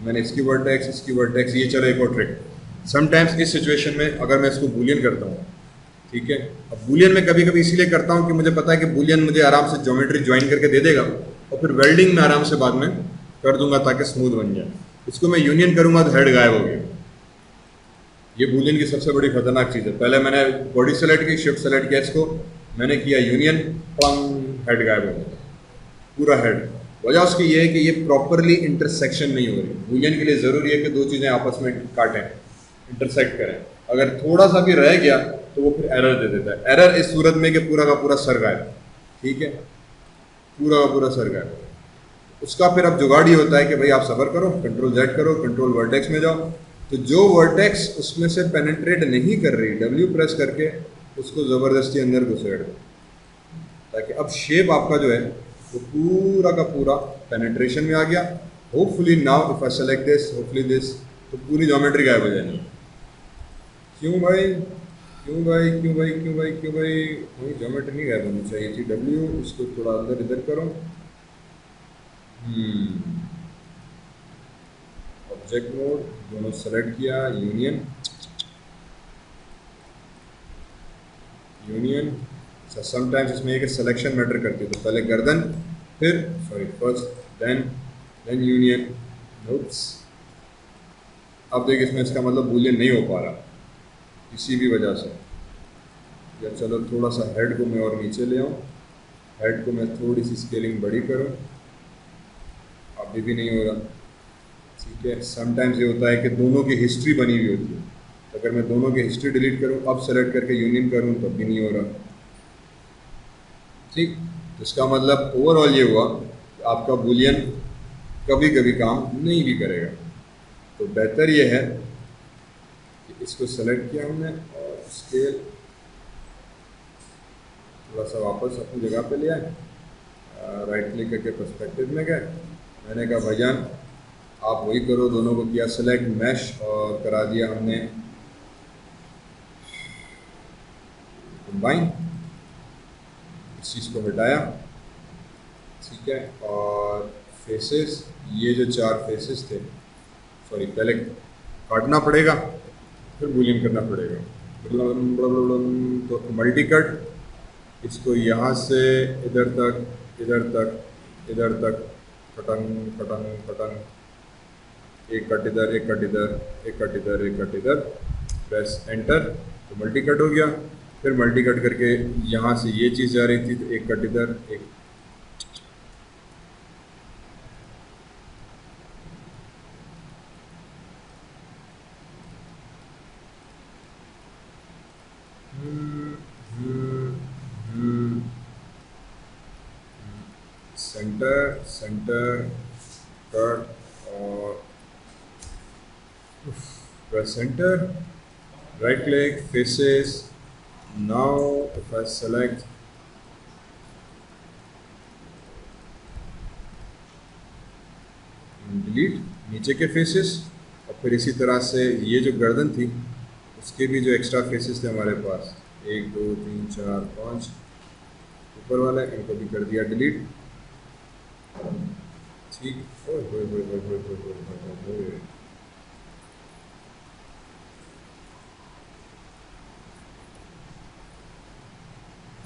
मैंने इसकी वर्टेक्स, ये चलो एक और ट्रिक। समटाइम्स इस सिचुएशन में अगर मैं इसको बूलियन करता हूँ, ठीक है, अब बूलियन में कभी कभी इसीलिए करता हूँ कि मुझे पता है कि बूलियन मुझे आराम से ज्योमेट्री ज्वाइन करके दे देगा और फिर वेल्डिंग में आराम से बाद में कर दूंगा ताकि स्मूथ बन जाए। इसको मैं यूनियन करूंगा तो हेड गायब हो गया। ये बूलियन की सबसे बड़ी खतरनाक चीज़ है। पहले मैंने बॉडी सेलेक्ट की, शिफ्ट सेलेक्ट किया, इसको मैंने किया यूनियन, पंग, हेड गायब हो गया, पूरा हेड। वजह उसकी ये है कि ये प्रॉपरली इंटरसेक्शन नहीं हो रही। बूलियन के लिए ज़रूरी है कि दो चीज़ें आपस में काटें, इंटरसेक्ट करें। अगर थोड़ा सा भी रह गया तो वो फिर एरर दे देता है। एरर इस सूरत में कि पूरा का पूरा सर गायब, ठीक है, पूरा का पूरा सर गायब। उसका फिर अब जुगाड़ ही होता है कि भाई आप सबर करो, कंट्रोल जेड करो, कंट्रोल वर्टेक्स में जाओ, तो जो वर्टेक्स उसमें से पेनिट्रेट नहीं कर रही, डब्ल्यू प्रेस करके उसको ज़बरदस्ती अंदर घुसेड़ दो, ताकि अब शेप आपका जो है वो पूरा का पूरा पेनिट्रेशन में आ गया। Hopefully now if I select this, hopefully this, तो पूरी ज्योमेट्री गायब हो जाएगी। क्यों भाई, क्यों भाई, क्यों भाई, क्यों भाई, क्यों भाई, वही ज्योमेट्री नहीं गायब होनी चाहिए थी। डब्ल्यू, इसको थोड़ा अंदर इधर करो। ऑब्जेक्ट मोड, दोनों सेलेक्ट किया, यूनियन, यूनियन। समटाइम्स इसमें एक सिलेक्शन मैटर करती है, तो पहले गर्दन, फिर sorry first then union. Notes, अब देखिए इसमें इसका मतलब बूलियन नहीं हो पा रहा किसी भी वजह से। या चलो थोड़ा सा हेड को मैं और नीचे ले आऊँ, हेड को मैं थोड़ी सी स्केलिंग बड़ी करूँ, अभी भी नहीं हो रहा, ठीक है। समटाइम्स ये होता है कि दोनों की हिस्ट्री बनी हुई होती है, तो अगर मैं दोनों की हिस्ट्री डिलीट करूँ, अब सेलेक्ट करके यूनियन करूँ, तब भी नहीं हो रहा, ठीक। तो इसका मतलब ओवरऑल ये हुआ कि आपका बूलियन कभी कभी काम नहीं भी करेगा। तो बेहतर ये है कि इसको सेलेक्ट किया हमने और स्केल थोड़ा सा वापस अपनी जगह पे लिया, राइट क्लिक करके पर्सपेक्टिव में गए। मैंने कहा भाईजान आप वही करो, दोनों को किया सेलेक्ट, मैश, और करा दिया हमने कंबाइन, इस चीज़ को हटाया, ठीक है। और फेसेस, ये जो चार फेसेस थे, सॉरी पहले काटना पड़ेगा फिर बूलियन करना पड़ेगा। तो मल्टी कट, इसको यहाँ से इधर तक, इधर तक, इधर तक, कटंग कटंग कटंग, एक कट इधर, एक कट इधर, एक कट इधर, एक कट इधर, प्रेस एंटर, तो मल्टी कट हो गया। फिर मल्टी कट करके यहाँ से ये चीज़ जा रही थी, तो एक कट इधर, एक, सेंटर सेंटर कट और press enter, right click, faces. Now if I select delete नीचे के फेसेस, और फिर इसी तरह से ये जो गर्दन थी उसके भी जो एक्स्ट्रा फेसेस थे हमारे पास, 1 2 3 4 5 ऊपर वाले, इनको भी कर दिया डिलीट, ठीक।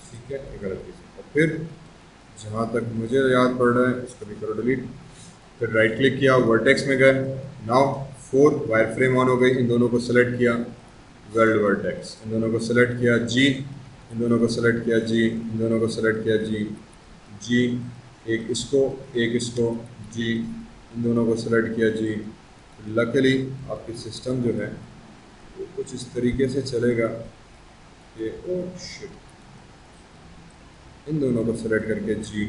ठीक है, ये गलत चीज़। और फिर जहाँ तक मुझे याद पड़ रहा है इसको भी करो डिलीट। फिर राइट क्लिक किया, वर्टेक्स में गए, नाउ 4 वायर फ्रेम ऑन हो गई, इन दोनों को सेलेक्ट किया, वेल्ड वर्टेक्स, इन दोनों को सेलेक्ट किया, जी, इन दोनों को सेलेक्ट किया, जी, इन दोनों को सेलेक्ट किया, जी, जी, एक इसको, जी, इन दोनों को सेलेक्ट किया, जी। लकीली आपकी सिस्टम जो है वो कुछ इस तरीके से चलेगा कि ओ शिट, इन दोनों को सेलेक्ट करके जी,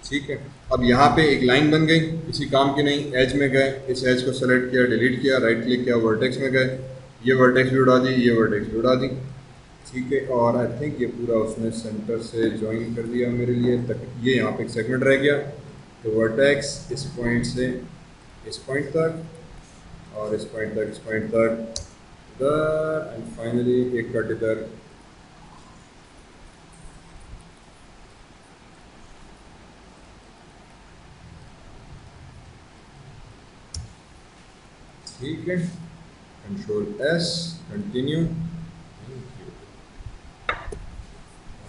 ठीक है। अब यहाँ पे एक लाइन बन गई, किसी काम की नहीं। एज में गए, इस एज को सेलेक्ट किया, डिलीट किया, राइट क्लिक किया, वर्टेक्स में गए, ये वर्टेक्स भी उड़ा दी, ये वर्टेक्स भी उड़ा दी। ठीक है, और आई थिंक ये पूरा उसने सेंटर से ज्वाइन कर दिया मेरे लिए तक। ये यहाँ पे एक सेगमेंट रह गया, तो वर्टेक्स इस पॉइंट से इस पॉइंट तक, और इस पॉइंट तक, इस पॉइंट तक इधर, एंड फाइनली एक कट इधर। ठीक है, कंट्रोल एस, कंटिन्यू,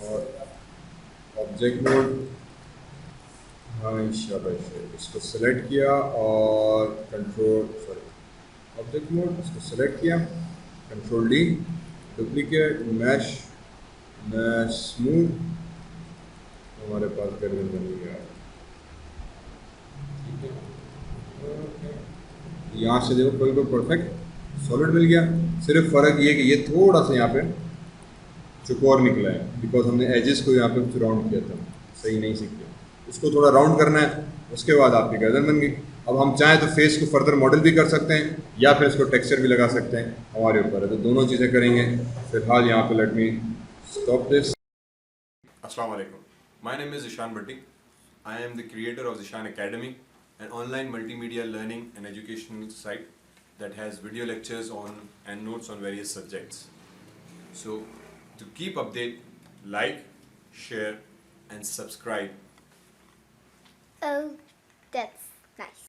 और ऑब्जेक्ट मोड, हाँ शाबाश, इसको सेलेक्ट किया और कंट्रोल, सॉरी, ऑब्जेक्ट मोड, इसको सेलेक्ट किया, control D, duplicate, mesh, mesh smooth, हमारे पास गर्दन बन गया। ठीक है, ओके। यहाँ से देखो बिल्कुल परफेक्ट सॉलिड मिल गया। सिर्फ फ़र्क ये कि ये थोड़ा सा यहाँ पे चुकोर निकला है, बिकॉज हमने एजेस को यहाँ पे कुछ राउंड किया था, सही नहीं सीख किया। उसको थोड़ा राउंड करना है, उसके बाद आपकी गर्दन बन गई। अब हम चाहें तो फेस को फर्दर मॉडल भी कर सकते हैं, या फिर इसको टेक्सचर भी लगा सकते हैं, हमारे ऊपर है। तो दोनों चीज़ें करेंगे। फिलहाल यहाँ पे let me stop this. Assalamu alaikum. My name is Ishan Bhatti. I am the creator of Zishan Academy, an online multimedia learning and educational site that has video lectures on and notes on various subjects. So, to keep update, like, share, and subscribe. Oh, that's nice.